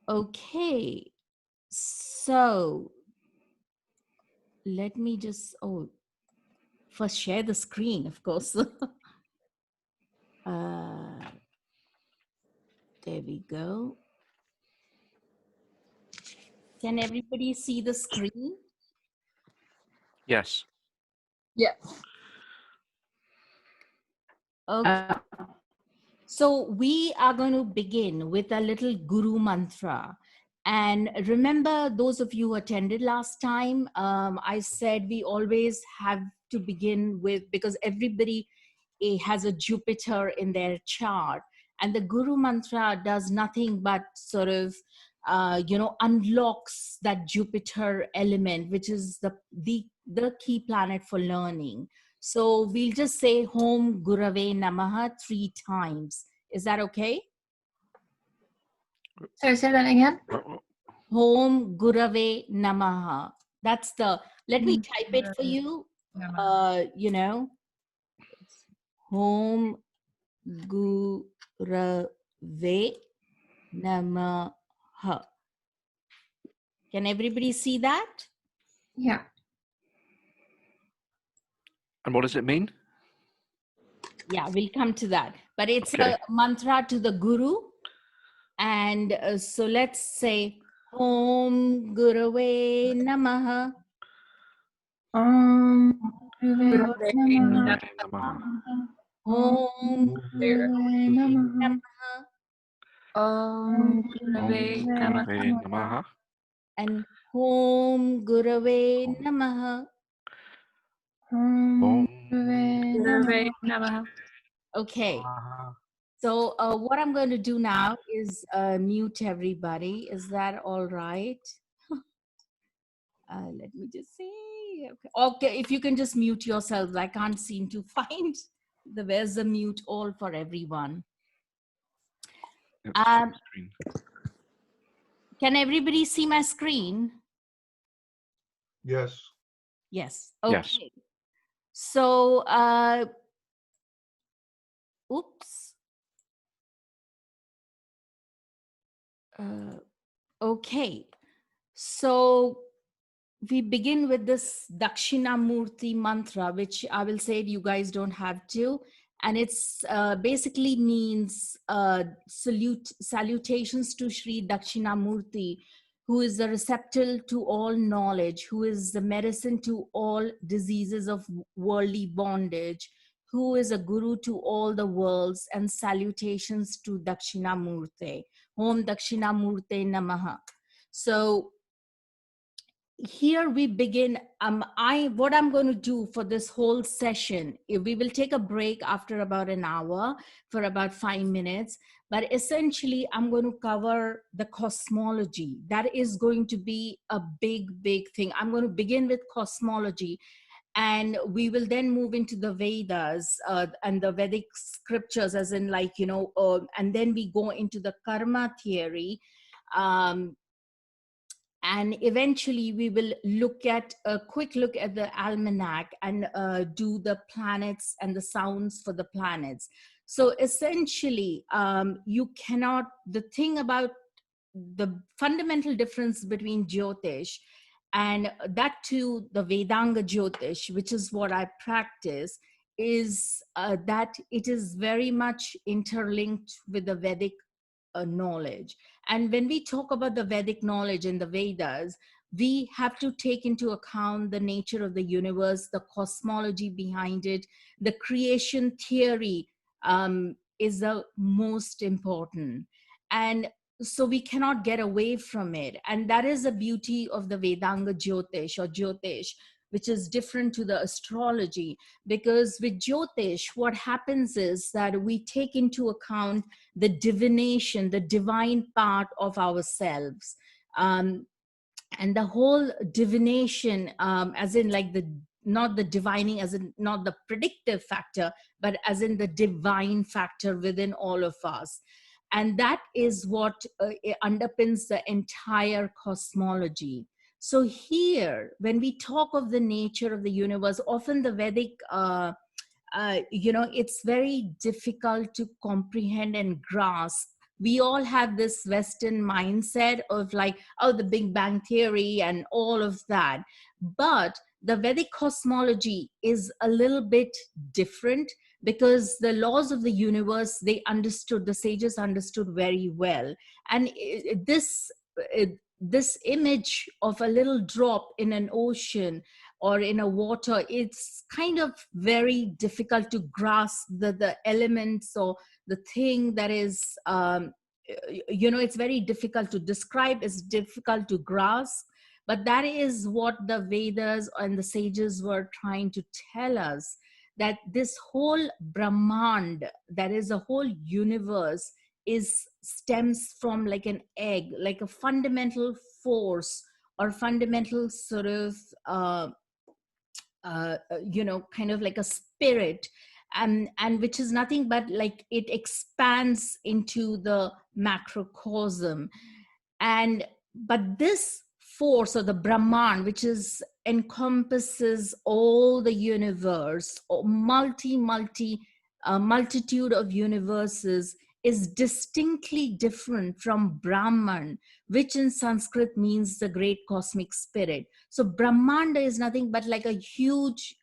Okay, so let me just, first share the screen, of course. There we go. Can everybody see the screen? Yes. Yeah. Okay. So we are going to begin with a little Guru mantra. And remember, those of you who attended last time, I said we always have to begin with, because everybody has a Jupiter in their chart. And the Guru mantra does nothing but sort of, unlocks that Jupiter element, which is the key planet for learning. So we'll just say Om Gurave Namaha 3 times. Is that okay? Sorry, say that again. Om Gurave Namaha. That's the, let me type it for you. Om Gurave Namaha. Can everybody see that? Yeah. And what does it mean? Yeah, we'll come to that. But it's Okay. a mantra to the Guru. And so let's say Om Gurave Namaha. Om Namaha. Om Gurave Namaha. Om Gurave Namaha. and Om Gurave Namaha. Om Gurave Namaha. Okay. So what I'm going to do now is mute everybody. Is that all right? Let me just see. Okay, if you can just mute yourselves. I can't seem to find where's the mute all for everyone. Can everybody see my screen? Yes. Yes. Okay. Yes. So, oops. Okay. So we begin with this Dakshinamurti mantra, which I will say you guys don't have to. And it's basically means salutations to Sri Dakshinamurti, who is the receptacle to all knowledge, who is the medicine to all diseases of worldly bondage, who is a guru to all the worlds, and salutations to Dakshinamurti. Om Dakshinamurti Namaha. So here we begin. What I'm going to do for this whole session, we will take a break after about an hour for about 5 minutes, but essentially I'm going to cover the cosmology. That is going to be a big thing. I'm going to begin with cosmology, and we will then move into the Vedas and the Vedic scriptures, as in and then we go into the karma theory. And eventually we will look at a quick look at the almanac and do the planets and the sounds for the planets. So essentially, the thing about the fundamental difference between Jyotish and that too, the Vedanga Jyotish, which is what I practice, is that it is very much interlinked with the Vedic knowledge. And when we talk about the Vedic knowledge in the Vedas, we have to take into account the nature of the universe, the cosmology behind it, the creation theory is the most important. And so we cannot get away from it. And that is the beauty of the Vedanga Jyotish or Jyotish, which is different to the astrology. Because with Jyotish, what happens is that we take into account the divination, the divine part of ourselves. And the whole divination, as in not the divining, as in not the predictive factor, but as in the divine factor within all of us. And that is what underpins the entire cosmology. So here, when we talk of the nature of the universe, often the Vedic it's very difficult to comprehend and grasp. We all have this Western mindset of like, oh, the Big Bang Theory and all of that. But the Vedic cosmology is a little bit different, because the laws of the universe, the sages understood very well. And this image of a little drop in an ocean or in a water, it's kind of very difficult to grasp the elements or the thing that is, it's very difficult to describe, it's difficult to grasp. But that is what the Vedas and the sages were trying to tell us, that this whole Brahmand, that is a whole universe, stems from like an egg, like a fundamental force or fundamental sort of kind of like a spirit, and which is nothing but like it expands into the macrocosm. And but this force, or the Brahman, which is encompasses all the universe, or multitude of universes, is distinctly different from Brahman, which in Sanskrit means the great cosmic spirit. So Brahmanda is nothing but like a huge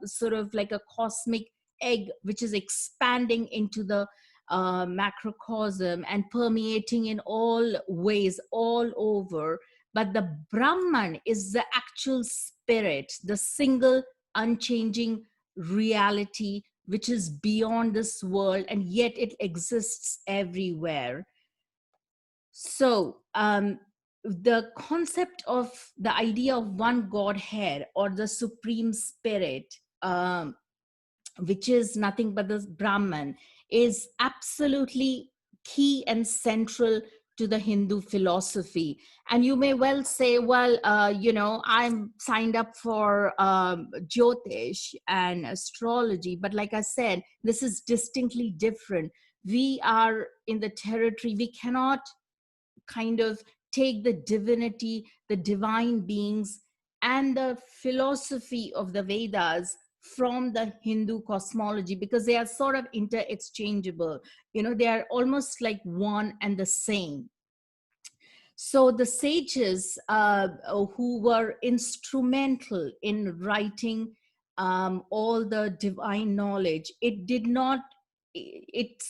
sort of like a cosmic egg, which is expanding into the macrocosm and permeating in all ways all over. But the Brahman is the actual spirit, the single unchanging reality, which is beyond this world, and yet it exists everywhere. So the concept of the idea of one Godhead or the Supreme Spirit, which is nothing but the Brahman, is absolutely key and central to the Hindu philosophy. And you may well say, well, I'm signed up for Jyotish and astrology. But like I said, this is distinctly different. We are in the territory, we cannot kind of take the divinity, the divine beings, and the philosophy of the Vedas from the Hindu cosmology, because they are sort of interchangeable. They are almost like one and the same. So the sages who were instrumental in writing all the divine knowledge, it's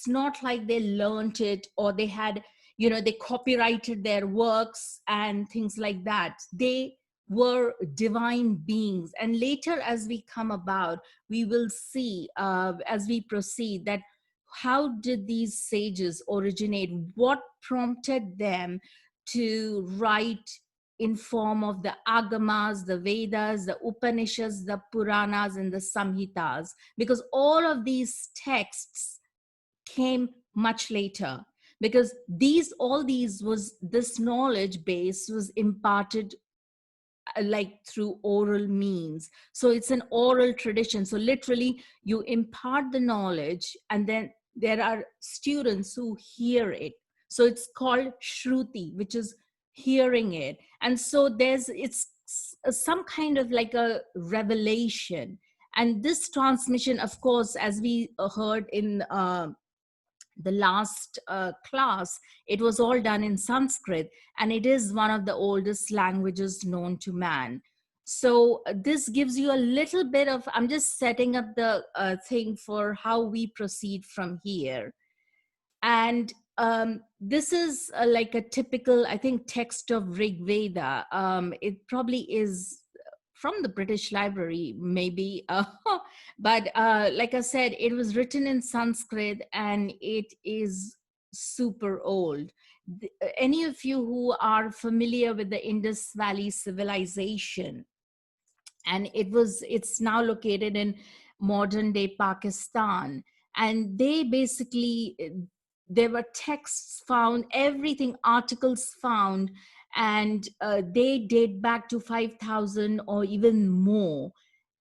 not like they learned it, or they had, they copyrighted their works and things like that. They were divine beings. And later, as we come about, we will see as we proceed that how did these sages originate, what prompted them to write in form of the agamas, the Vedas, the Upanishads, the Puranas, and the Samhitas, because all of these texts came much later, because this knowledge base was imparted like through oral means. So it's an oral tradition. So literally you impart the knowledge, and then there are students who hear it. So it's called Shruti, which is hearing it. And so it's some kind of like a revelation. And this transmission, of course, as we heard in the last class, it was all done in Sanskrit, and it is one of the oldest languages known to man. So this gives you a little bit of, I'm just setting up the thing for how we proceed from here. And this is like a typical, I think, text of Rig Veda. It probably is from the British Library, maybe. But like I said, it was written in Sanskrit, and it is super old. Any of you who are familiar with the Indus Valley civilization, and it's now located in modern day Pakistan, and they basically, there were texts found, everything, articles found, and they date back to 5,000 or even more.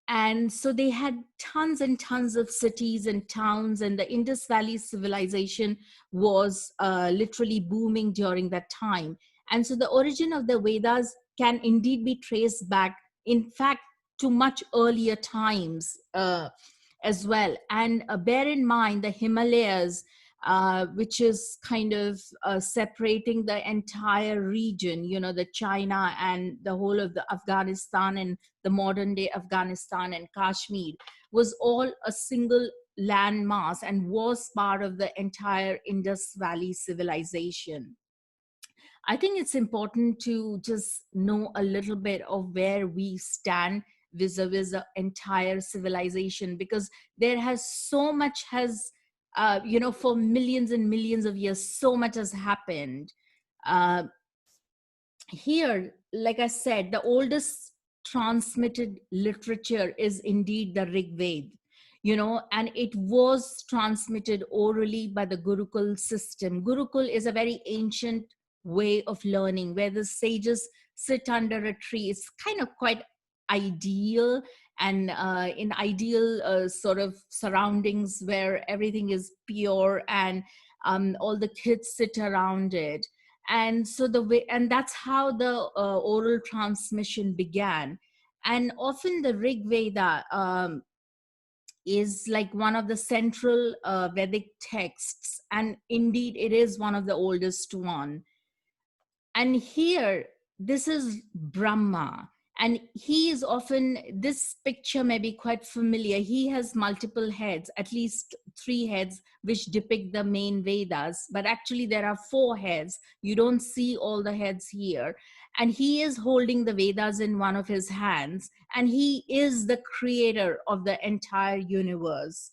And so they had tons and tons of cities and towns, and the Indus Valley civilization was literally booming during that time. And so the origin of the Vedas can indeed be traced back, in fact, to much earlier times. as well. And bear in mind the Himalayas, which is kind of separating the entire region, you know, the China and the whole of the Afghanistan and the modern day Afghanistan and Kashmir, was all a single landmass and was part of the entire Indus Valley civilization. I think it's important to just know a little bit of where we stand vis-a-vis the entire civilization, because there has so much has, you know, for millions and millions of years, so much has happened. Uh, Here, like I said, the oldest transmitted literature is indeed the Rig Veda, you know, and it was transmitted orally by the Gurukul system. Gurukul is a very ancient way of learning where the sages sit under a tree. It's kind of quite ideal, and in ideal sort of surroundings where everything is pure, and all the kids sit around it. And so the way, and that's how the oral transmission began. And often the Rig Veda is like one of the central Vedic texts, and indeed it is one of the oldest one. And here, this is Brahma, and he is often, this picture may be quite familiar. He has multiple heads, at least 3 heads, which depict the main Vedas, but actually there are 4 heads. You don't see all the heads here. And he is holding the Vedas in one of his hands, and he is the creator of the entire universe.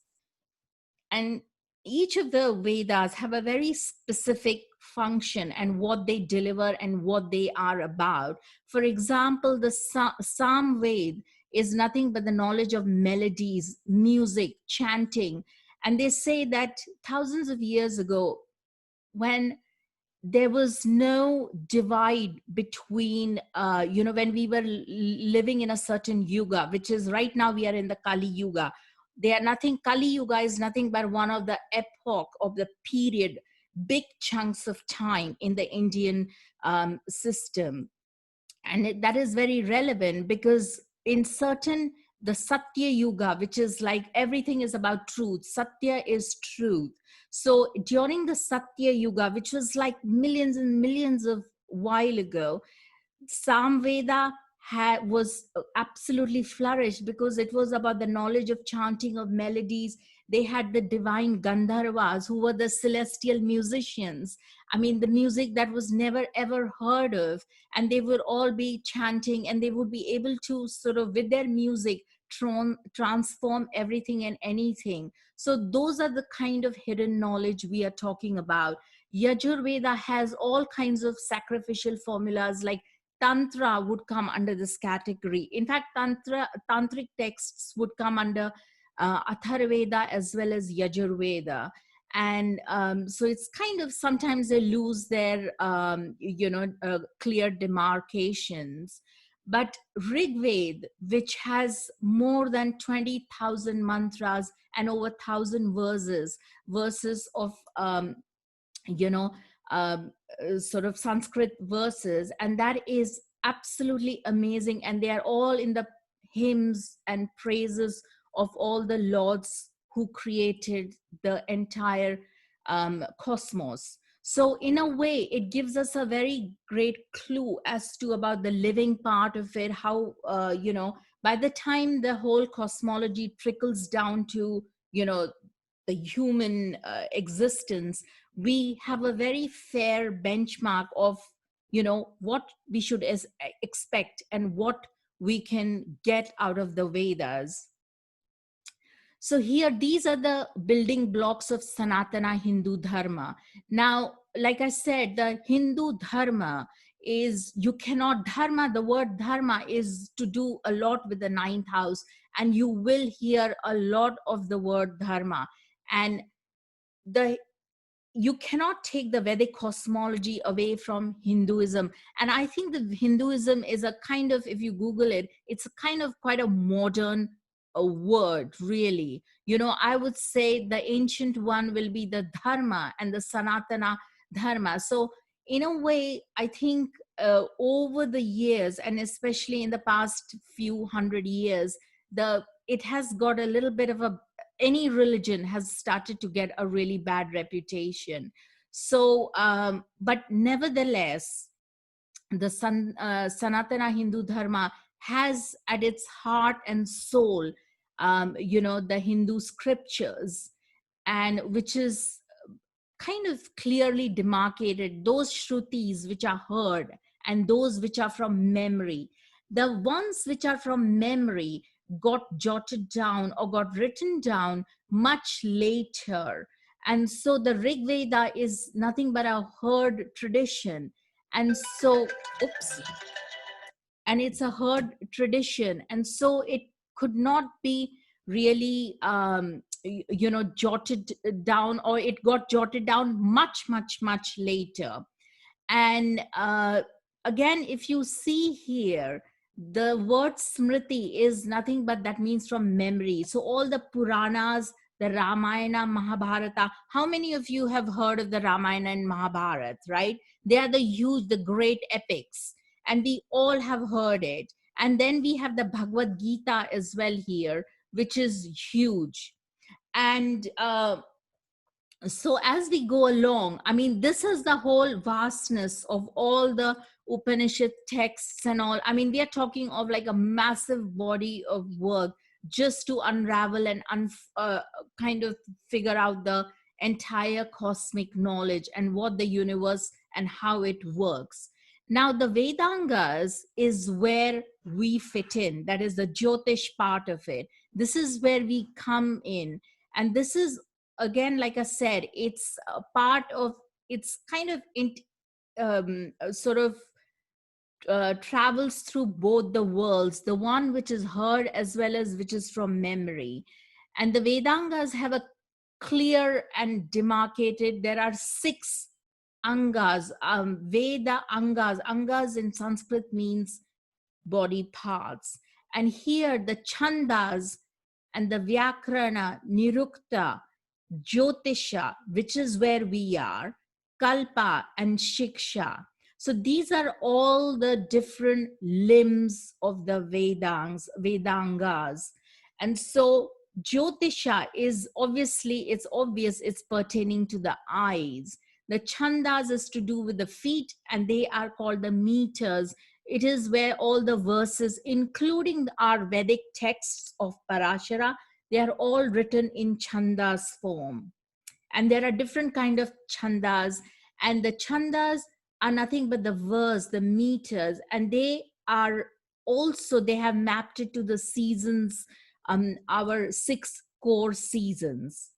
And each of the Vedas have a very specific function and what they deliver and what they are about. For example, the Sam Ved is nothing but the knowledge of melodies, music, chanting. And they say that thousands of years ago, when there was no divide between, you know, when we were living in a certain yuga, which is right now we are in the Kali Yuga. They are nothing, Kali Yuga is nothing but one of the epoch of the period, big chunks of time in the Indian system. And that is very relevant because in certain, the Satya Yuga, which is like everything is about truth, Satya is truth. So during the Satya Yuga, which was like millions and millions of while ago, Samveda was absolutely flourished because it was about the knowledge of chanting of melodies. They had the divine Gandharvas, who were the celestial musicians. I mean, the music that was never ever heard of. And they would all be chanting, and they would be able to sort of, with their music, transform everything and anything. So those are the kind of hidden knowledge we are talking about. Yajurveda has all kinds of sacrificial formulas, like Tantra would come under this category. In fact, tantric texts would come under Atharvaveda as well as Yajurveda. And so it's kind of, sometimes they lose their, clear demarcations. But Rig Veda, which has more than 20,000 mantras and over 1,000 verses of, sort of Sanskrit verses, and that is absolutely amazing. And they are all in the hymns and praises of all the lords who created the entire cosmos. So in a way, it gives us a very great clue as to about the living part of it, how, by the time the whole cosmology trickles down to, the human existence, we have a very fair benchmark of, what we should expect and what we can get out of the Vedas. So here, these are the building blocks of Sanatana Hindu Dharma. Now, like I said, the Hindu Dharma is, you cannot, Dharma, the word Dharma is to do a lot with the 9th house, and you will hear a lot of the word Dharma. And you cannot take the Vedic cosmology away from Hinduism. And I think that Hinduism is a kind of, if you Google it, it's a kind of quite a modern word, really. I would say the ancient one will be the Dharma and the Sanatana Dharma. So in a way, I think over the years, and especially in the past few hundred years, it has got a little bit of a any religion has started to get a really bad reputation. So, but nevertheless, the Sanatana Hindu Dharma has at its heart and soul, the Hindu scriptures, and which is kind of clearly demarcated those shrutis which are heard and those which are from memory. The ones which are from memory got jotted down or got written down much later. And so the Rig Veda is nothing but a heard tradition. And so, oops, and it's a heard tradition. And so it could not be really, jotted down, or it got jotted down much, much, much later. And again, if you see here, the word smriti is nothing but that means from memory. So all the Puranas, the Ramayana, Mahabharata, how many of you have heard of the Ramayana and Mahabharata, right? They are the great epics, and we all have heard it. And then we have the Bhagavad Gita as well here, which is huge. And so as we go along, I mean, this is the whole vastness of all the Upanishad texts and all. I mean, we are talking of like a massive body of work just to unravel and kind of figure out the entire cosmic knowledge and what the universe and how it works. Now, the Vedangas is where we fit in. That is the Jyotish part of it. This is where we come in. And this is, again, like I said, it's a part of, it's kind of travels through both the worlds, the one which is heard as well as which is from memory. And the Vedangas have a clear and demarcated, there are 6 angas, Veda angas. Angas in Sanskrit means body parts. And here the chandas and the Vyakarana, Nirukta, Jyotisha, which is where we are, Kalpa and Shiksha. So these are all the different limbs of the Vedangas. And so Jyotisha is obviously, it's obvious, it's pertaining to the eyes. The Chandas is to do with the feet, and they are called the meters. It is where all the verses, including our Vedic texts of Parashara, they are all written in chandas form. And there are different kind of chandas, and the chandas are nothing but the verse, the meters, and they are also, they have mapped it to the seasons, our 6 core seasons.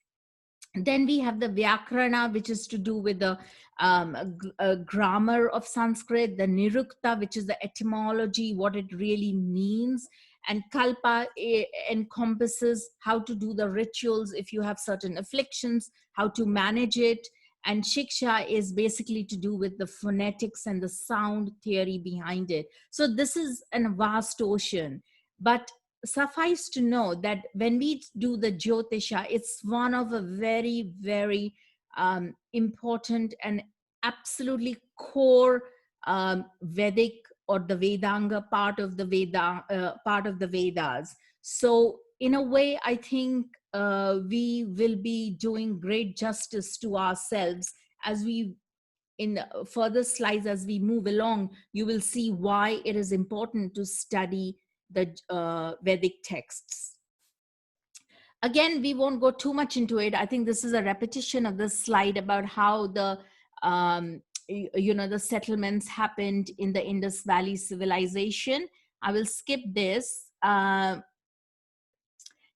Then we have the Vyakarana, which is to do with the grammar of Sanskrit, the Nirukta, which is the etymology, what it really means. And Kalpa encompasses how to do the rituals if you have certain afflictions, how to manage it. And Shiksha is basically to do with the phonetics and the sound theory behind it. So this is a vast ocean. But suffice to know that when we do the Jyotisha, it's one of a very, very important and absolutely core Vedic or the Vedanga part of the Vedas. So in a way, I think we will be doing great justice to ourselves as we, in further slides, as we move along, you will see why it is important to study the Vedic texts. Again, we won't go too much into it. I think this is a repetition of the slide about how the the settlements happened in the Indus Valley civilization. I will skip this.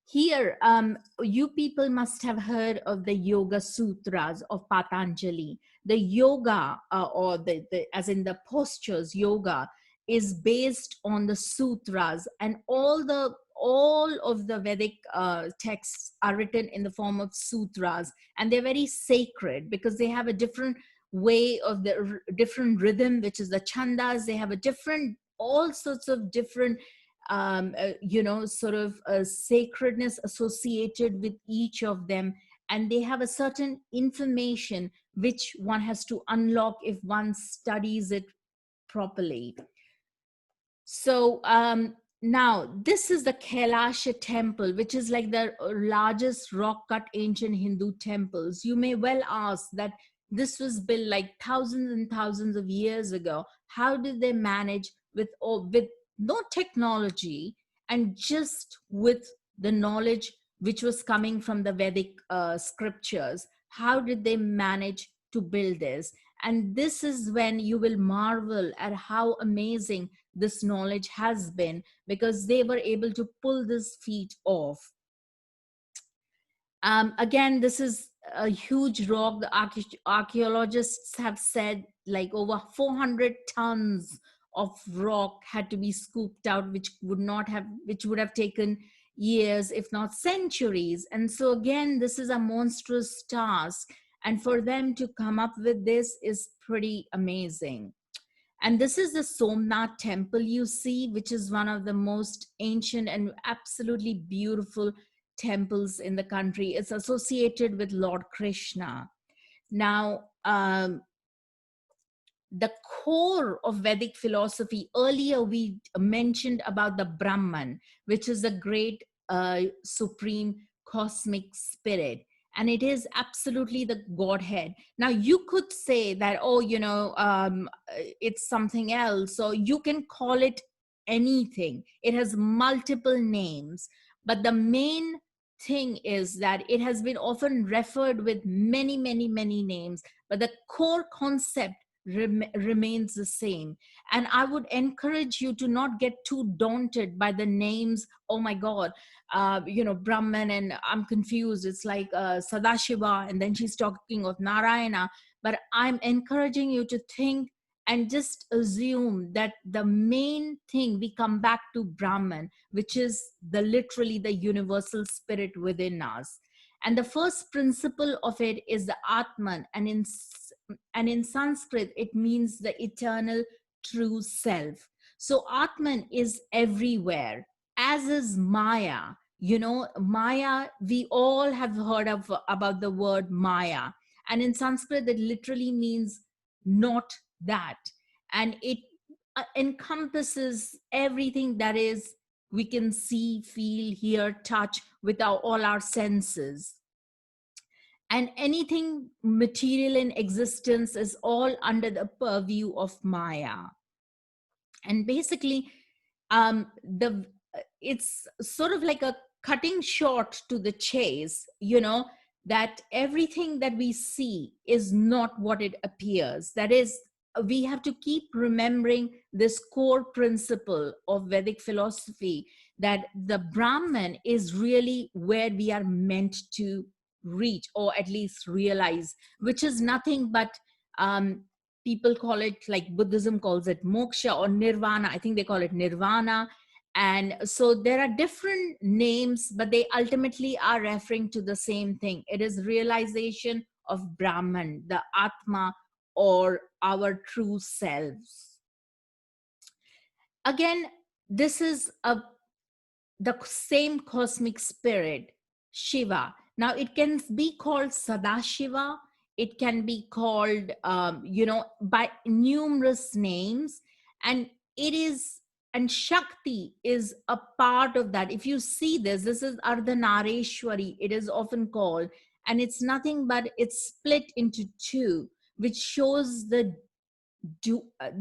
Here, you people must have heard of the Yoga Sutras of Patanjali. The yoga, or as in the postures, yoga, is based on the sutras, and all of the Vedic texts are written in the form of sutras, and they're very sacred because they have a different way of the different rhythm, which is the chandas. They have a different, all sorts of different sacredness associated with each of them, and they have a certain information which one has to unlock if one studies it properly. So Now, this is the Kailasha temple, which is like the largest rock-cut ancient Hindu temples. You may well ask that this was built like thousands and thousands of years ago. How did they manage with no technology and just with the knowledge which was coming from the Vedic scriptures? How did they manage to build this? And this is when you will marvel at how amazing this knowledge has been, because they were able to pull this feat off. Again, this is a huge rock. The archaeologists have said like over 400 tons of rock had to be scooped out, which would have taken years, if not centuries. And so again, this is a monstrous task. And for them to come up with this is pretty amazing. And this is the Somnath temple you see, which is one of the most ancient and absolutely beautiful temples in the country. It's associated with Lord Krishna. Now, the core of Vedic philosophy, earlier we mentioned about the Brahman, which is a great supreme cosmic spirit. And it is absolutely the Godhead. Now, you could say that, oh, it's something else. So you can call it anything. It has multiple names. But the main thing is that it has been often referred with many, many, many names. But the core concept remains the same. And I would encourage you to not get too daunted by the names. Oh my God, Brahman, and I'm confused. It's like Sadashiva, and then she's talking of Narayana. But I'm encouraging you to think and just assume that the main thing, we come back to Brahman, which is literally the universal spirit within us. And the first principle of it is the Atman, and in Sanskrit, it means the eternal true self. So Atman is everywhere, as is Maya. Maya, we all have heard about the word Maya. And in Sanskrit, that literally means not that. And it encompasses everything that is we can see, feel, hear, touch with all our senses. And anything material in existence is all under the purview of Maya. And basically, it's sort of like a cutting short to the chase, that everything that we see is not what it appears. That is, we have to keep remembering this core principle of Vedic philosophy, that the Brahman is really where we are meant to reach, or at least realize, which is nothing but people call it, like Buddhism calls it moksha or nirvana. I think they call it nirvana. And so there are different names, but they ultimately are referring to the same thing. It is realization of Brahman, the Atma, or our true selves. Again, this is the same cosmic spirit, Shiva. Now, it can be called Sadashiva. It can be called, by numerous names. And Shakti is a part of that. If you see this is Ardhanareshwari, it is often called. And it's nothing but it's split into two, which shows the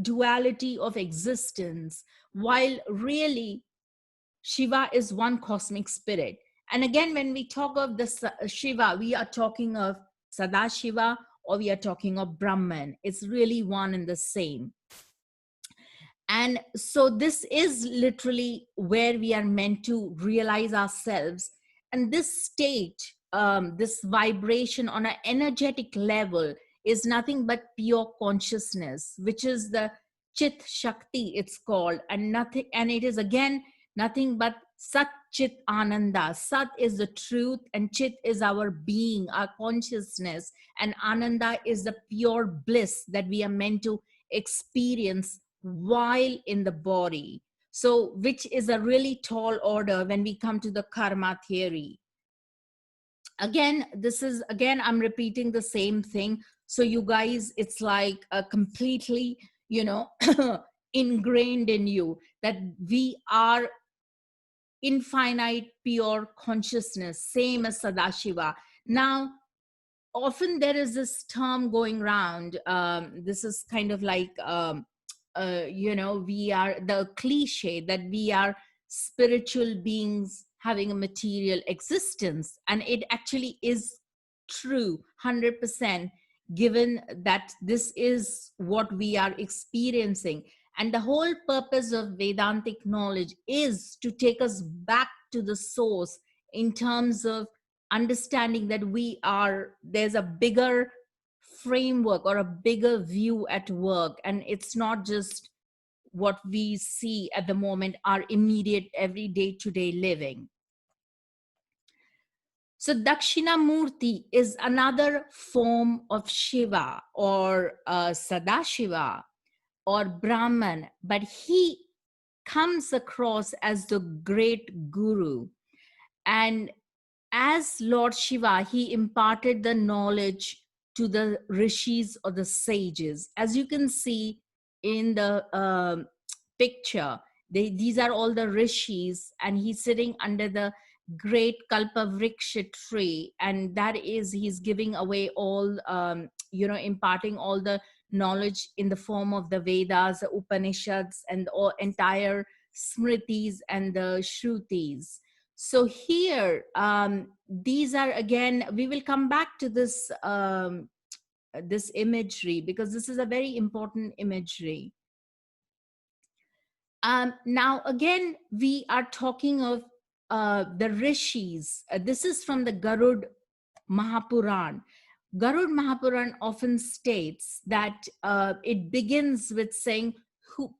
duality of existence, while really Shiva is one cosmic spirit. And again, when we talk of the Shiva, we are talking of Sadashiva, or we are talking of Brahman. It's really one and the same. And so this is literally where we are meant to realize ourselves. And this state, this vibration on an energetic level, is nothing but pure consciousness, which is the Chit Shakti, it's called. And it is again nothing but Sat Chit Ananda. Sat is the truth, and Chit is our being, our consciousness, and Ananda is the pure bliss that we are meant to experience while in the body. So, which is a really tall order when we come to the karma theory. Again, I'm repeating the same thing. So you guys, it's like completely, ingrained in you that we are infinite pure consciousness, same as Sadashiva. Now, often there is this term going around. This is kind of like, we are the cliche that we are spiritual beings having a material existence. And it actually is true, 100%, given that this is what we are experiencing. And the whole purpose of Vedantic knowledge is to take us back to the source in terms of understanding that there's a bigger framework or a bigger view at work, and it's not just what we see at the moment, our immediate everyday today living. So Dakshinamurti is another form of Shiva or Sadashiva or Brahman, but he comes across as the great guru. And as Lord Shiva, he imparted the knowledge to the rishis or the sages. As you can see in the picture, these are all the rishis, and he's sitting under the great Kalpavriksha tree, and that is, he's giving away all, imparting all the knowledge in the form of the Vedas, the Upanishads, and the entire Smritis and the Shrutis. So here, these are, again, we will come back to this, this imagery, because this is a very important imagery. Now, again, we are talking of the rishis. This is from the Garud Mahapuran. Garud Mahapuran often states that it begins with saying,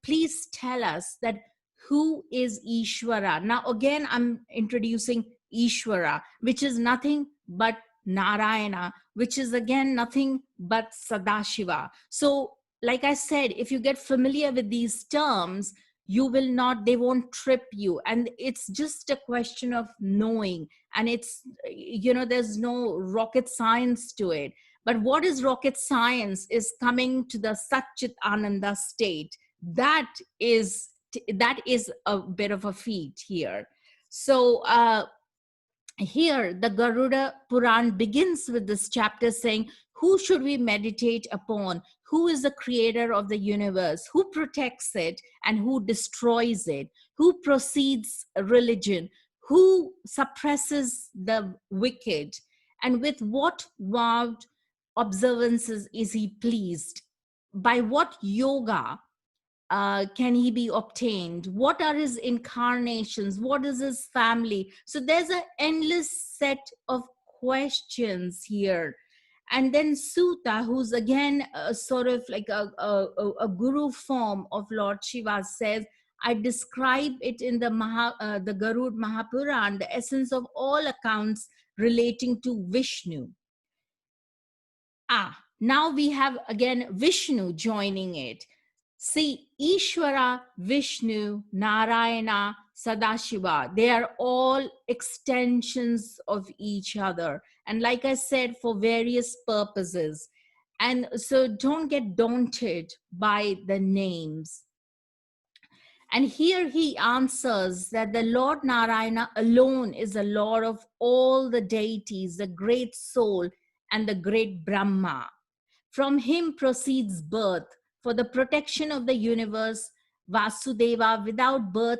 please tell us that who is Ishvara. Now, again, I'm introducing Ishvara, which is nothing but Narayana, which is again nothing but Sadashiva. So, like I said, if you get familiar with these terms, they won't trip you. And it's just a question of knowing. And it's, there's no rocket science to it. But what is rocket science is coming to the Satchit Ananda state. That is a bit of a feat here. So here the Garuda Puran begins with this chapter saying, who should we meditate upon? Who is the creator of the universe? Who protects it and who destroys it? Who proceeds religion? Who suppresses the wicked? And with what vowed observances is he pleased? By what yoga can he be obtained? What are his incarnations? What is his family? So there's an endless set of questions here. And then Suta, who's again sort of like a guru form of Lord Shiva, says, I describe it in the Garud Mahapuran, the essence of all accounts relating to Vishnu. Now we have again Vishnu joining it. See, Ishvara, Vishnu, Narayana, Sadashiva, they are all extensions of each other. And like I said, for various purposes. And so don't get daunted by the names. And here he answers that the Lord Narayana alone is the Lord of all the deities, the great soul and the great Brahma. From him proceeds birth. For the protection of the universe, Vasudeva, without birth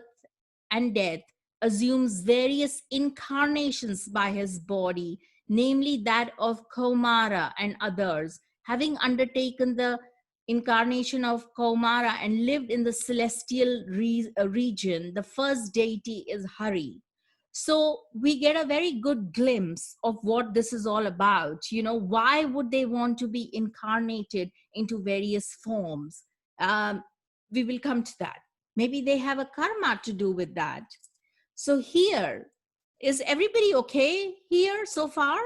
and death, assumes various incarnations by his body, namely that of Kaumara and others. Having undertaken the incarnation of Kaumara and lived in the celestial region, the first deity is Hari. So we get a very good glimpse of what this is all about. Why would they want to be incarnated into various forms? We will come to that. Maybe they have a karma to do with that. So here, is everybody okay here so far?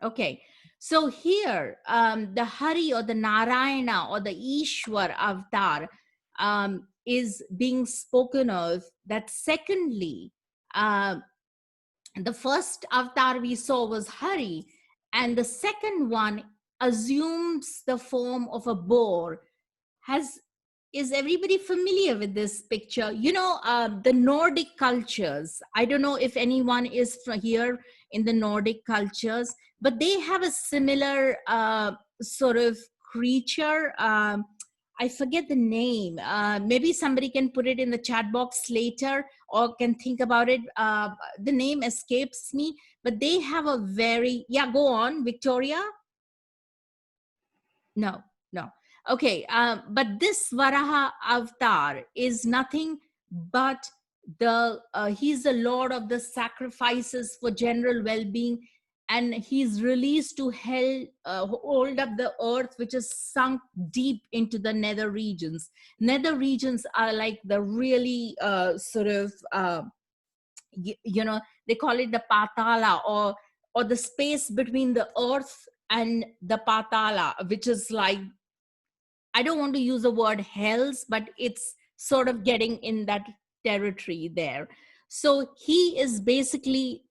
Okay. So here, the Hari or the Narayana or the Ishwar avatar is being spoken of. That secondly, the first avatar we saw was Hari, and the second one assumes the form of a boar, has is everybody familiar with this picture? You know, the Nordic cultures. I don't know if anyone is from here in the Nordic cultures, but they have a similar sort of creature. I forget the name. Maybe somebody can put it in the chat box later or can think about it. The name escapes me, but they have a very, yeah, go on, Victoria. No, no. Okay, but this Varaha avatar is nothing but he's the lord of the sacrifices for general well-being, and he's released to hold up the earth, which is sunk deep into the nether regions. Nether regions are like the really sort of you know, they call it the patala, or the space between the earth and the patala, which is like, I don't want to use the word hells, but it's sort of getting in that territory there. So he is basically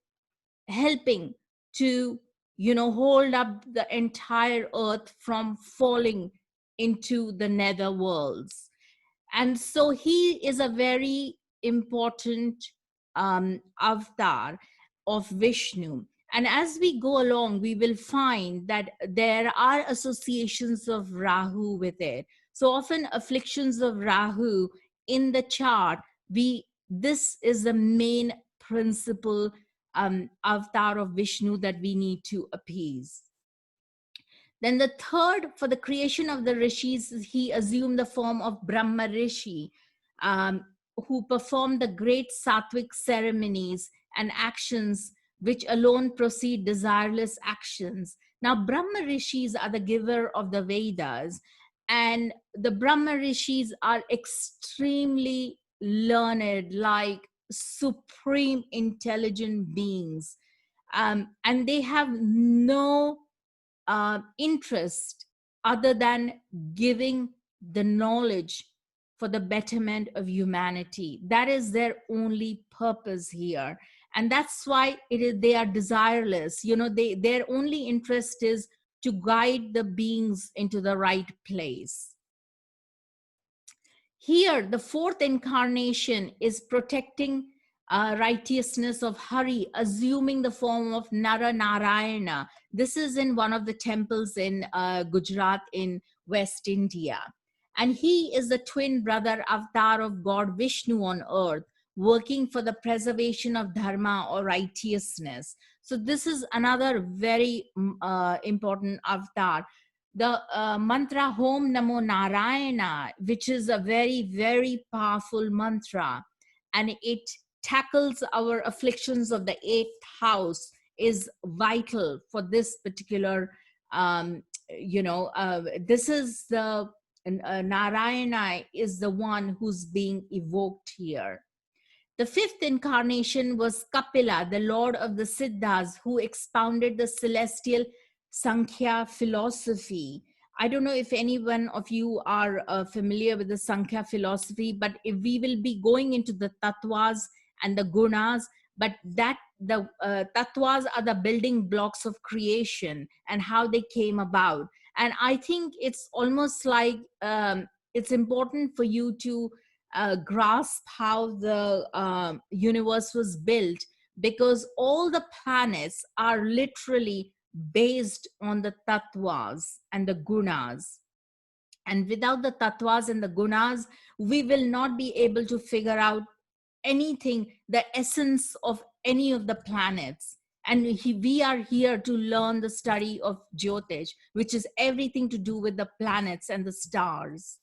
helping to, you know, hold up the entire earth from falling into the nether worlds. And so he is a very important avatar of Vishnu. And as we go along, we will find that there are associations of Rahu with it. So often afflictions of Rahu in the chart, this is the main principal avatar of Vishnu that we need to appease. Then the third, for the creation of the rishis, he assumed the form of Brahma Rishi, who performed the great sattvic ceremonies and actions which alone proceed desireless actions. Now, Brahma Rishis are the giver of the Vedas, and the Brahma Rishis are extremely learned, like supreme intelligent beings. And they have no interest other than giving the knowledge for the betterment of humanity. That is their only purpose here. And that's why they are desireless. You know, their only interest is to guide the beings into the right place. Here, the fourth incarnation is protecting righteousness of Hari, assuming the form of Nara Narayana. This is in one of the temples in Gujarat in West India. And he is the twin brother avatar of God Vishnu on earth, working for the preservation of dharma or righteousness. So this is another very important avatar. The mantra Om Namo Narayana, which is a very, very powerful mantra, and it tackles our afflictions of the eighth house, is vital for this particular, this is the, Narayana is the one who's being evoked here. The fifth incarnation was Kapila, the lord of the Siddhas, who expounded the celestial Sankhya philosophy. I don't know if any one of you are familiar with the Sankhya philosophy, but if we will be going into the tattvas and the gunas, but the tattvas are the building blocks of creation and how they came about. And I think it's almost like it's important for you to grasp how the universe was built, because all the planets are literally based on the tattvas and the gunas. And without the tattvas and the gunas, we will not be able to figure out anything, the essence of any of the planets. And we are here to learn the study of Jyotish, which is everything to do with the planets and the stars.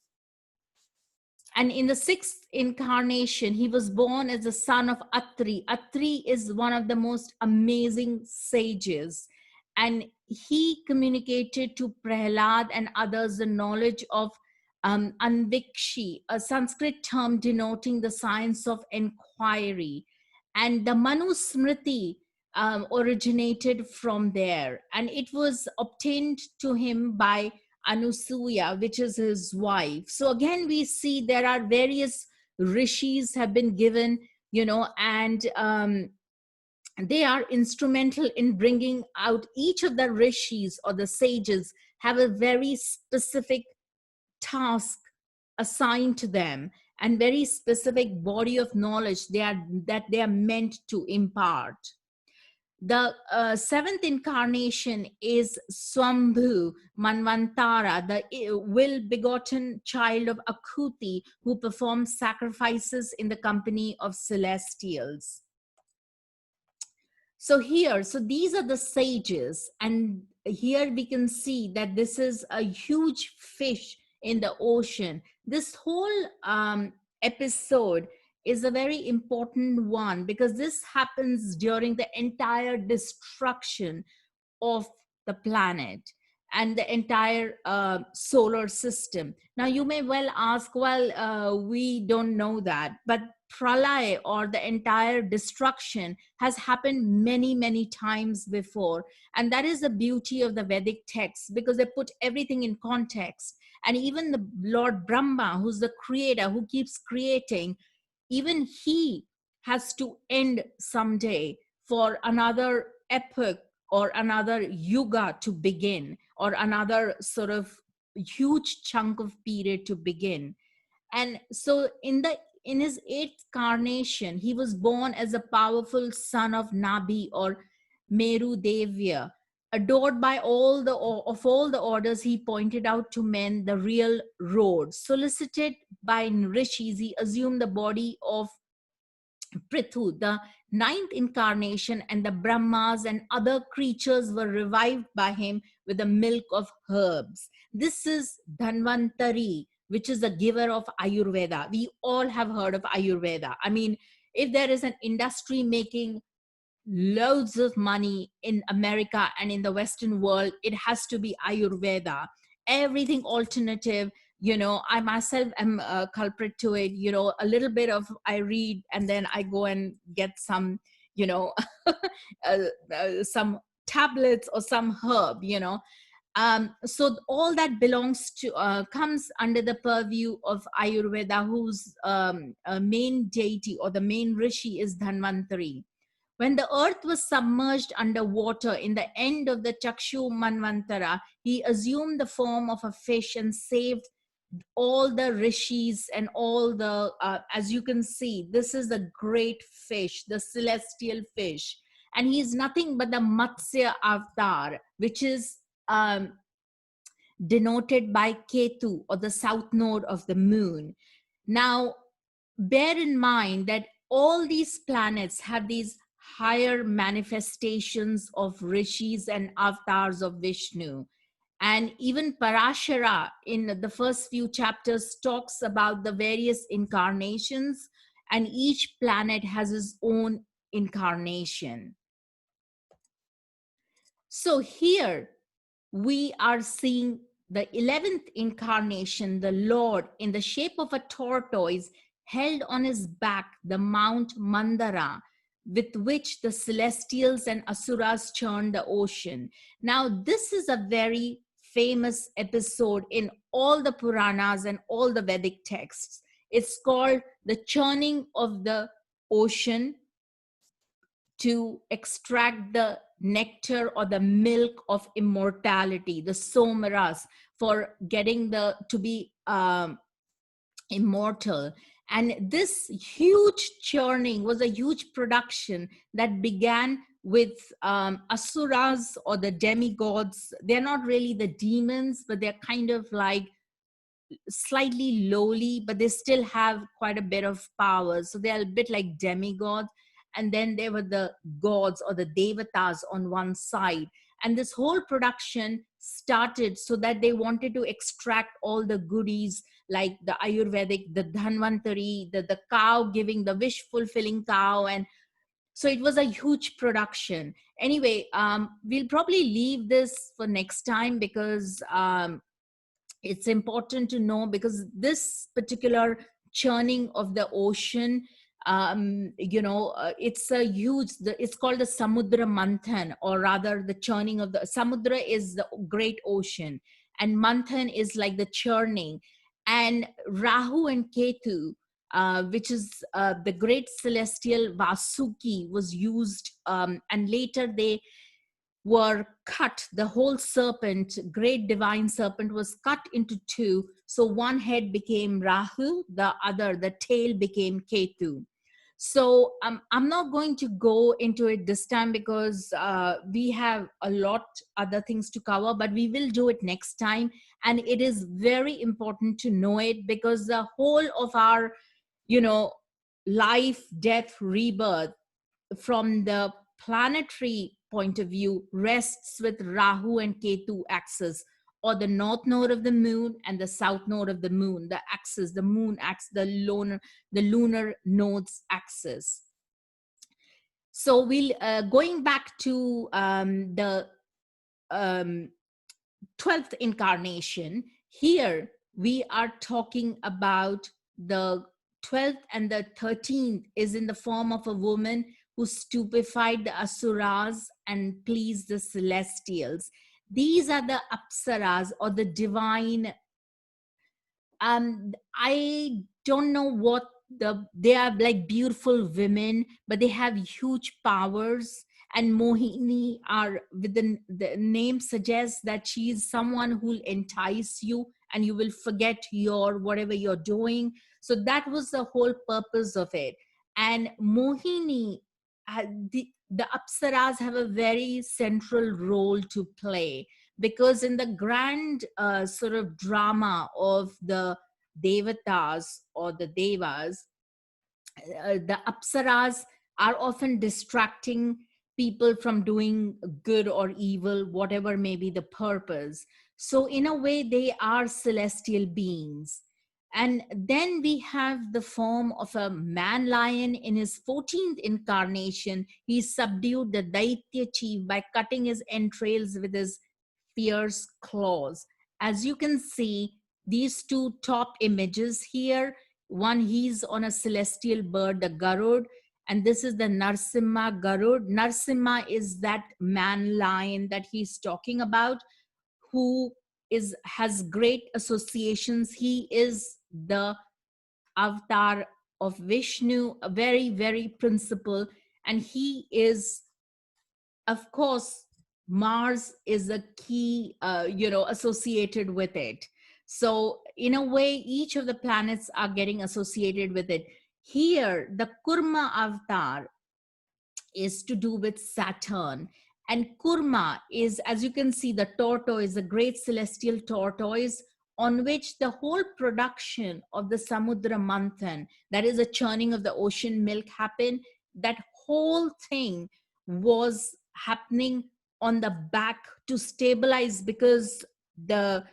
And in the sixth incarnation, he was born as the son of Atri. Atri is one of the most amazing sages. And he communicated to Prahlad and others the knowledge of Anvikshi, a Sanskrit term denoting the science of inquiry. And the Manu Smriti originated from there. And it was obtained to him by Anusuya, which is his wife. So again, we see there are various rishis have been given, you know, and they are instrumental in bringing out. Each of the rishis or the sages have a very specific task assigned to them, and very specific body of knowledge that they are meant to impart. The seventh incarnation is Swambhu Manvantara, the will begotten child of Akuti, who performs sacrifices in the company of celestials. So these are the sages, and here we can see that this is a huge fish in the ocean. This whole episode is a very important one because this happens during the entire destruction of the planet and the entire solar system. Now, you may well ask, well, we don't know that, but pralay, or the entire destruction, has happened many, many times before. And that is the beauty of the Vedic texts, because they put everything in context. And even the Lord Brahma, who's the creator, who keeps creating, even he has to end someday for another epoch or another yuga to begin, or another sort of huge chunk of period to begin. And so in his eighth carnation, he was born as a powerful son of Nabi, or Meru Devya. Adored by all the orders, he pointed out to men the real road. Solicited by rishis, he assumed the body of Prithu, the ninth incarnation, and the Brahmas and other creatures were revived by him with the milk of herbs. This is Dhanvantari, which is the giver of Ayurveda. We all have heard of Ayurveda. I mean, if there is an industry making loads of money in America and in the Western world, it has to be Ayurveda. Everything alternative, I myself am a culprit to it. A little bit of I read, and then I go and get some, some tablets or some herb, so all that belongs to, comes under the purview of Ayurveda, whose main deity or the main rishi is Dhanvantari. When the earth was submerged under water in the end of the Chakshu Manvantara, he assumed the form of a fish and saved all the rishis and all the, as you can see, this is the great fish, the celestial fish. And he is nothing but the Matsya Avatar, which is denoted by Ketu, or the south node of the moon. Now, bear in mind that all these planets have these higher manifestations of rishis and avatars of Vishnu. And even Parashara in the first few chapters talks about the various incarnations, and each planet has its own incarnation. So here we are seeing the 11th incarnation, the Lord, in the shape of a tortoise, held on his back the Mount Mandara, with which the celestials and asuras churned the ocean. Now, this is a very famous episode in all the Puranas and all the Vedic texts. It's called the churning of the ocean to extract the nectar or the milk of immortality, the somaras, for getting to be immortal. And this huge churning was a huge production that began with asuras, or the demigods. They're not really the demons, but they're kind of like slightly lowly, but they still have quite a bit of power. So they're a bit like demigods. And then there were the gods, or the devatas, on one side. And this whole production started so that they wanted to extract all the goodies, like the Ayurvedic, the Dhanvantari, the cow, giving the wish fulfilling cow. And so it was a huge production. Anyway, we'll probably leave this for next time, because it's important to know, because this particular churning of the ocean, it's a huge, it's called the Samudra Manthan, or rather the churning of the Samudra is the great ocean, and Manthan is like the churning. And Rahu and Ketu, which is the great celestial Vasuki, was used, and later they were cut. The whole serpent, great divine serpent, was cut into two. So one head became Rahu, the tail became Ketu. So I'm not going to go into it this time because we have a lot other things to cover, but we will do it next time. And it is very important to know it because the whole of our, life, death, rebirth from the planetary point of view rests with Rahu and Ketu axis, or the north node of the moon and the south node of the moon, the axis, the moon axis, the lunar nodes axis. So we'll going back to the 12th incarnation. Here we are talking about the 12th, and the 13th is in the form of a woman who stupefied the asuras and pleased the celestials. These are the apsaras, or the divine. I don't know what they are, like beautiful women, but they have huge powers. And Mohini are, with the name suggests that she is someone who will entice you and you will forget your whatever you're doing. So that was the whole purpose of it. And Mohini, the apsaras have a very central role to play, because in the grand sort of drama of the devatas or the devas, the apsaras are often distracting people from doing good or evil, whatever may be the purpose. So in a way, they are celestial beings. And then we have the form of a man lion. In his 14th incarnation, he subdued the Daitya chief by cutting his entrails with his fierce claws. As you can see, these two top images here, one, he's on a celestial bird, the Garud, and this is the Narsimha Garud. Narsimha is that man lion that he's talking about, who has great associations. He is the avatar of Vishnu, a very, very principal, and he is, of course, Mars is a key, associated with it. So in a way, each of the planets are getting associated with it. Here, the Kurma avatar is to do with Saturn. And Kurma is, as you can see, the tortoise, a great celestial tortoise, on which the whole production of the Samudra Manthan, that is a churning of the ocean milk, happened. That whole thing was happening on the back to stabilize, because the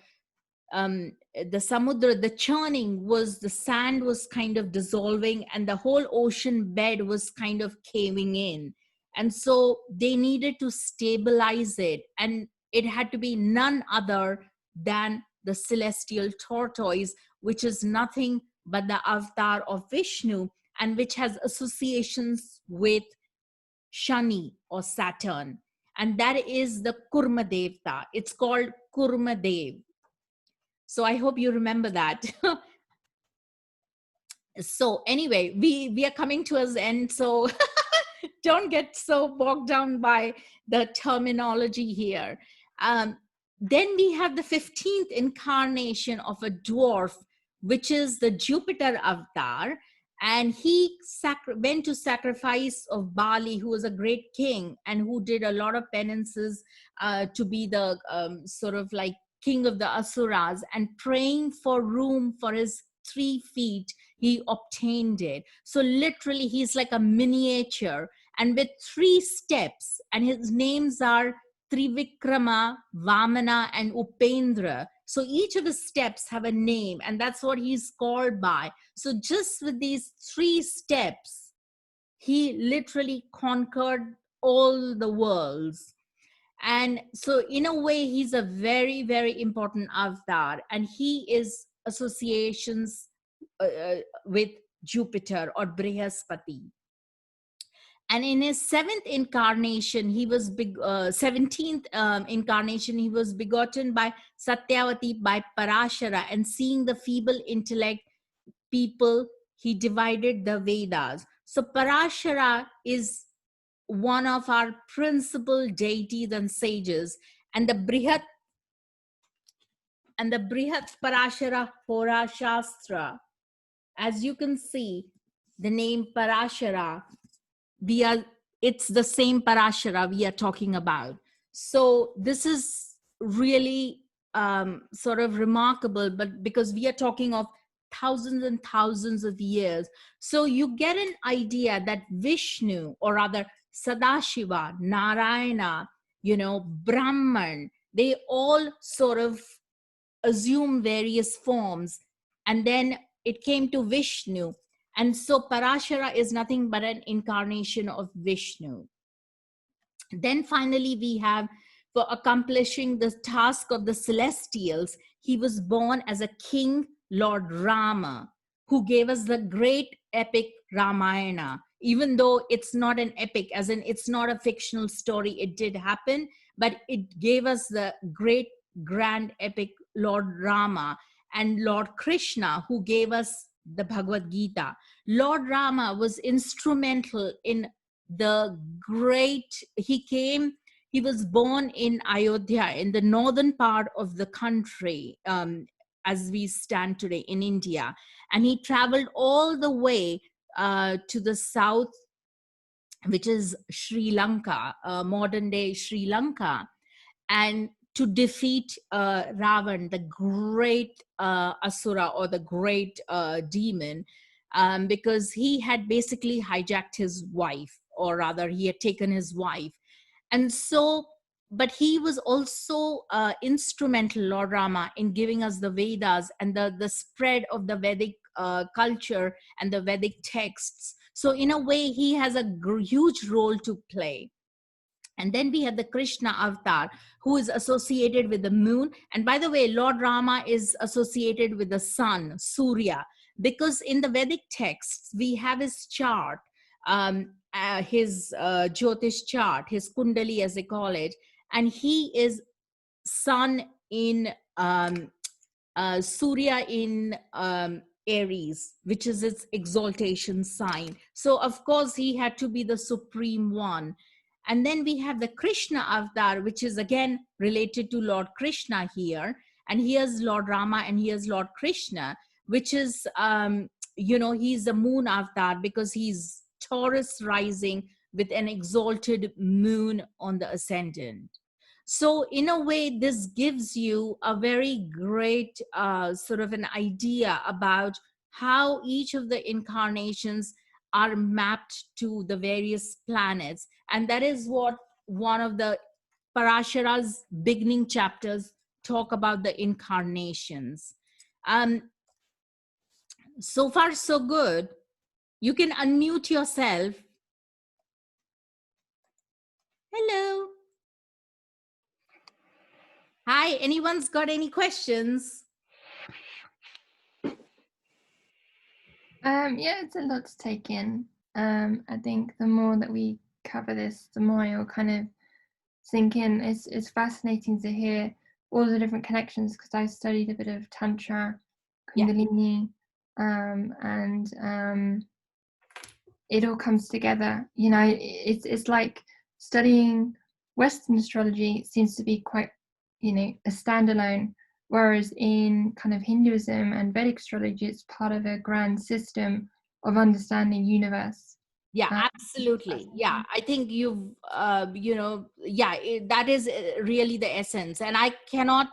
samudra, the churning was, the sand was kind of dissolving and the whole ocean bed was kind of caving in. And so they needed to stabilize it. And it had to be none other than the celestial tortoise, which is nothing but the avatar of Vishnu, and which has associations with Shani or Saturn. And that is the Kurma Devta. It's called Kurma Dev. So I hope you remember that. So anyway, we are coming towards the end. So don't get so bogged down by the terminology here. Then we have the 15th incarnation of a dwarf, which is the Jupiter avatar. And he went to sacrifice of Bali, who was a great king and who did a lot of penances to be the sort of like king of the Asuras, and praying for room for his 3 feet, he obtained it. So literally, he's like a miniature, and with 3 steps, and his names are Trivikrama, Vamana, and Upendra. So each of the steps have a name, and that's what he's called by. So just with these 3 steps, he literally conquered all the worlds. And so in a way, he's a very, very important avatar, and he is associations with Jupiter or Brihaspati. And in his 7th incarnation, 17th incarnation, he was begotten by Satyavati, by Parashara, and seeing the feeble intellect people, he divided the Vedas. So Parashara is one of our principal deities and sages, and the Brihat Parashara Hora Shastra. As you can see, the name Parashara, it's the same Parashara we are talking about. So this is really sort of remarkable, but because we are talking of thousands and thousands of years. So you get an idea that Vishnu, or rather Sadashiva, Narayana, Brahman, they all sort of assume various forms. And then it came to Vishnu. And so Parashara is nothing but an incarnation of Vishnu. Then finally, we have, for accomplishing the task of the celestials, he was born as a king, Lord Rama, who gave us the great epic Ramayana. Even though it's not an epic, as in it's not a fictional story, it did happen, but it gave us the great grand epic Lord Rama, and Lord Krishna, who gave us the Bhagavad Gita. Lord Rama was instrumental in the great, he was born in Ayodhya, in the northern part of the country, as we stand today in India. And he traveled all the way to the south, which is Sri Lanka, modern day Sri Lanka, and to defeat Ravan, the great Asura, or the great demon, because he had basically hijacked his wife, or rather he had taken his wife. And so, but he was also instrumental, Lord Rama, in giving us the Vedas and the spread of the Vedic culture and the Vedic texts. So in a way, he has a huge role to play. And then we have the Krishna avatar, who is associated with the moon. And by the way, Lord Rama is associated with the sun, Surya, because in the Vedic texts, we have his chart, his Jyotish chart, his Kundali, as they call it. And he is sun in Surya in Aries, which is its exaltation sign. So, of course, he had to be the supreme one. And then we have the Krishna avatar, which is again related to Lord Krishna here. And here's Lord Rama and here's Lord Krishna, which is, he's the moon avatar because he's Taurus rising with an exalted moon on the ascendant. So in a way, this gives you a very great sort of an idea about how each of the incarnations are mapped to the various planets. And that is what one of the Parashara's beginning chapters talk about, the incarnations. So far, so good. You can unmute yourself. Hello. Hi, anyone's got any questions? Yeah, it's a lot to take in. I think the more that we cover this, the more you'll kind of sink in. It's fascinating to hear all the different connections, because I studied a bit of Tantra, Kundalini, and it all comes together. It's like studying Western astrology seems to be quite, a standalone, whereas in kind of Hinduism and Vedic astrology, it's part of a grand system of understanding universe. Yeah, absolutely. Yeah, I think you've, that is really the essence. And I cannot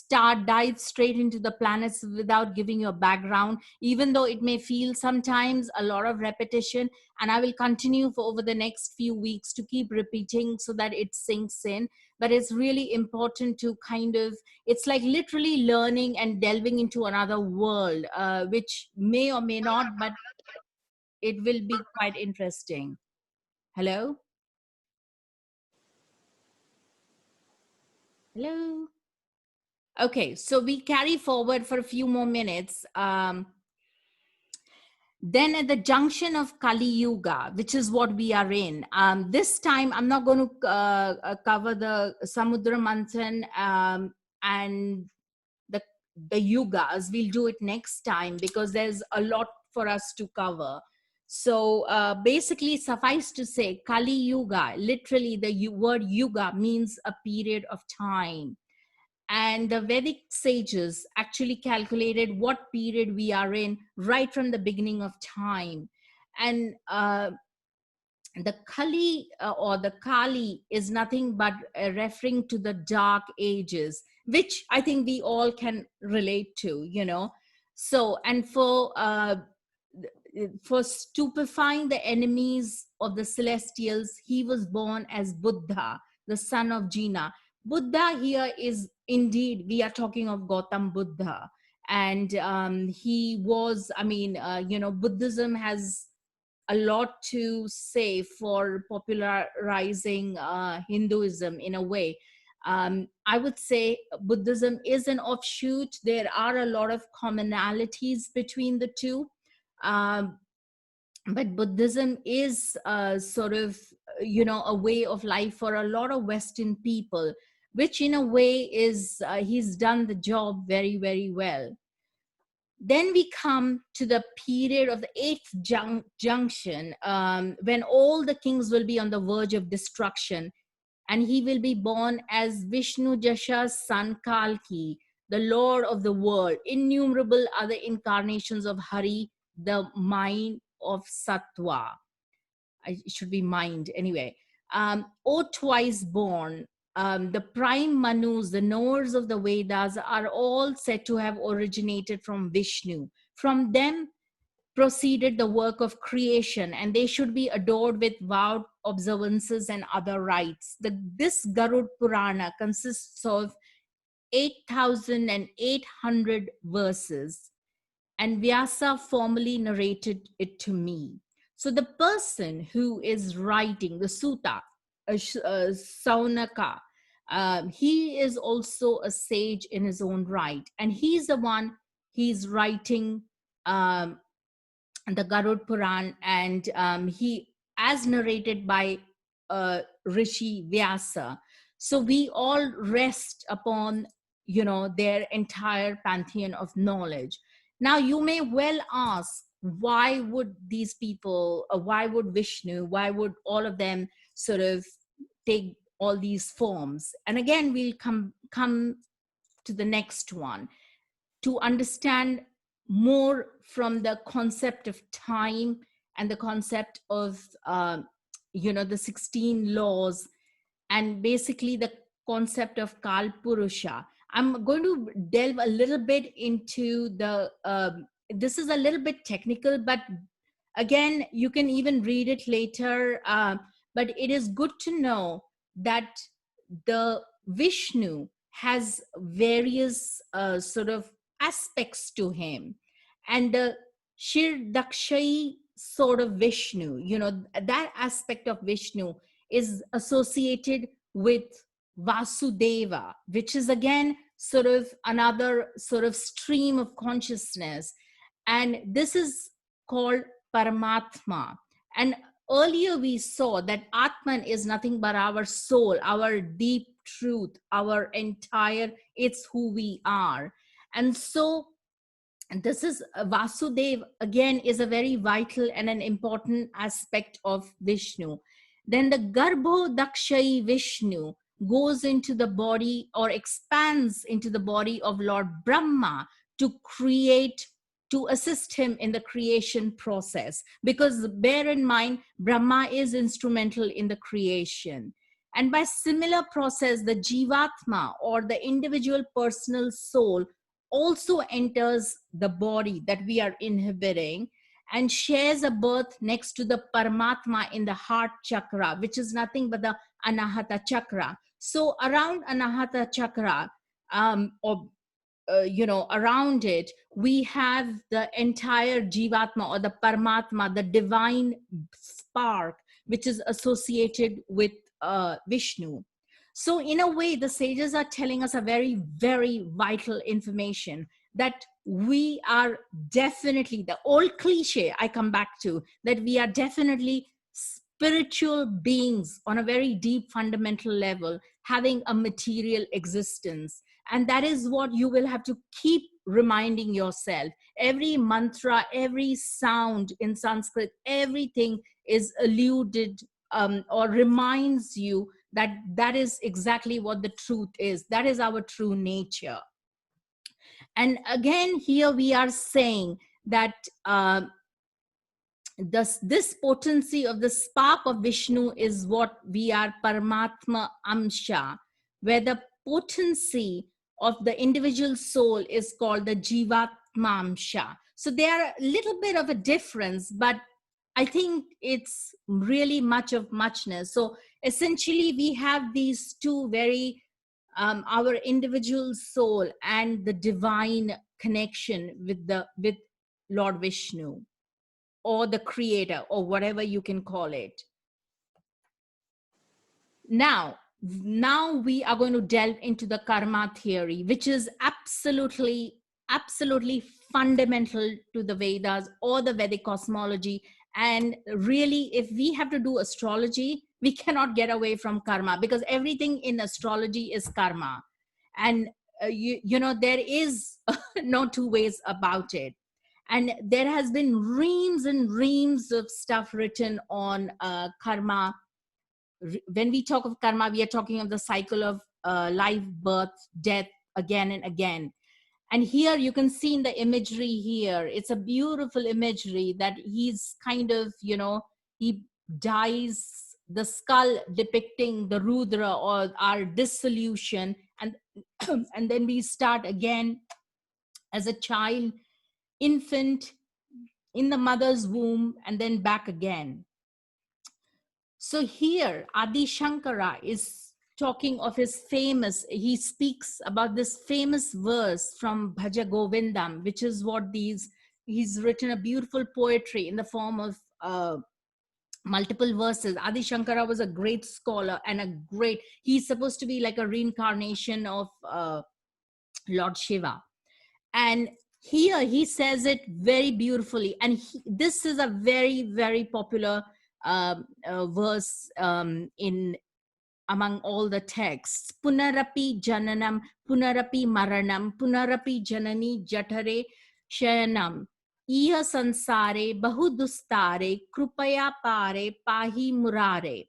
dive straight into the planets without giving you a background, even though it may feel sometimes a lot of repetition. And I will continue for over the next few weeks to keep repeating so that it sinks in. But it's really important to kind of, it's like literally learning and delving into another world, which may or may not, but it will be quite interesting. Hello? Hello? Okay, so we carry forward for a few more minutes. Then at the junction of Kali Yuga, which is what we are in, this time I'm not going to cover the Samudra Manthan and the yugas. We'll do it next time because there's a lot for us to cover. So basically, suffice to say, Kali Yuga, literally the word yuga means a period of time. And the Vedic sages actually calculated what period we are in right from the beginning of time. And the Kali or the Kali is nothing but referring to the dark ages, which I think we all can relate to, you know. So, and for stupefying the enemies of the celestials, he was born as Buddha, the son of Jina. Buddha here is indeed, we are talking of Gautam Buddha. And he was, I mean, you know, Buddhism has a lot to say for popularizing Hinduism in a way. I would say Buddhism is an offshoot. There are a lot of commonalities between the two. Um, but Buddhism is sort of, you know, a way of life for a lot of Western people, which in a way is, he's done the job very, very well. Then we come to the period of the eighth junction, when all the kings will be on the verge of destruction, and he will be born as Vishnu Jasha's son Kalki, the Lord of the world. Innumerable other incarnations of Hari, the mind of Sattva. It should be mind anyway. Or twice born, the prime Manus, the knowers of the Vedas, are all said to have originated from Vishnu. From them proceeded the work of creation, and they should be adored with vowed observances and other rites. This Garud Purana consists of 8,800 verses, and Vyasa formally narrated it to me. So the person who is writing the sutta, Saunaka, he is also a sage in his own right, and he's the one, he's writing the Garud Puran, and he, as narrated by Rishi Vyasa. So we all rest upon, you know, their entire pantheon of knowledge. Now you may well ask, why would these people, why would Vishnu, why would all of them sort of take all these forms? And again, we'll come to the next one to understand more from the concept of time and the concept of you know, the 16 laws, and basically the concept of Kal Purusha. I'm going to delve a little bit into the this is a little bit technical, but again, you can even read it later, but it is good to know that the Vishnu has various sort of aspects to him, and the Shir Dakshayi sort of Vishnu, you know, that aspect of Vishnu is associated with Vasudeva, which is again sort of another sort of stream of consciousness, and this is called Paramatma. And earlier we saw that Atman is nothing but our soul, our deep truth, our entire, it's who we are. And so this is Vasudev, again, is a very vital and an important aspect of Vishnu. Then the Garbho Dakshayi Vishnu goes into the body or expands into the body of Lord Brahma to create, to assist him in the creation process. Because bear in mind, Brahma is instrumental in the creation. And by similar process, the Jivatma or the individual personal soul also enters the body that we are inhabiting and shares a birth next to the Paramatma in the heart chakra, which is nothing but the Anahata chakra. So around Anahata chakra, you know, around it, we have the entire Jivatma or the Paramatma, the divine spark, which is associated with Vishnu. So in a way, the sages are telling us a very, very vital information that we are definitely, the old cliche I come back to, that we are definitely spiritual beings on a very deep fundamental level, having a material existence. And that is what you will have to keep reminding yourself. Every mantra, every sound in Sanskrit, everything is alluded or reminds you that that is exactly what the truth is. That is our true nature. And again, here we are saying that this potency of the spark of Vishnu is what we are Paramatma Amsha, where the potency of the individual soul is called the Jivatma Amsha. So there are a little bit of a difference, but I think it's really much of muchness. So essentially, we have these two very, our individual soul and the divine connection with Lord Vishnu, or the creator, or whatever you can call it. Now we are going to delve into the karma theory, which is absolutely fundamental to the Vedas or the Vedic cosmology. And really, if we have to do astrology, we cannot get away from karma, because everything in astrology is karma. And you know, there is no two ways about it. And there has been reams and reams of stuff written on karma. When we talk of karma, we are talking of the cycle of life, birth, death, again and again. And here you can see in the imagery here, it's a beautiful imagery that he's kind of, you know, he dies, the skull depicting the Rudra or our dissolution. And, and then we start again as a child, infant, in the mother's womb, and then back again. So here, Adi Shankara is talking of his famous, he speaks about this famous verse from Bhaja Govindam, which is what he's written a beautiful poetry in the form of multiple verses. Adi Shankara was a great scholar and he's supposed to be like a reincarnation of Lord Shiva. And here he says it very beautifully. And this is a very, very popular verse in among all the texts. Punarapi jananam, punarapi maranam, punarapi janani jatare shayanam, iya sansare bahudustare, krupaya pare pahi murare.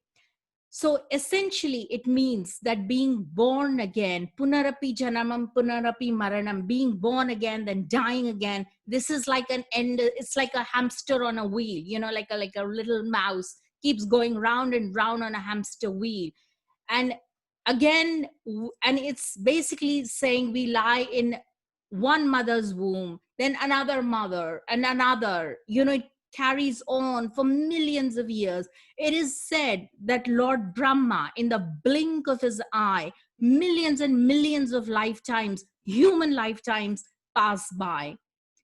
So essentially, it means that being born again, punarapi janamam, punarapi maranam, being born again, then dying again. This is like an end. It's like a hamster on a wheel, you know, like a little mouse keeps going round and round on a hamster wheel. And again, and it's basically saying we lie in one mother's womb, then another mother, and another, you know, it carries on for millions of years. It is said that Lord Brahma, in the blink of his eye, millions and millions of lifetimes, human lifetimes, pass by.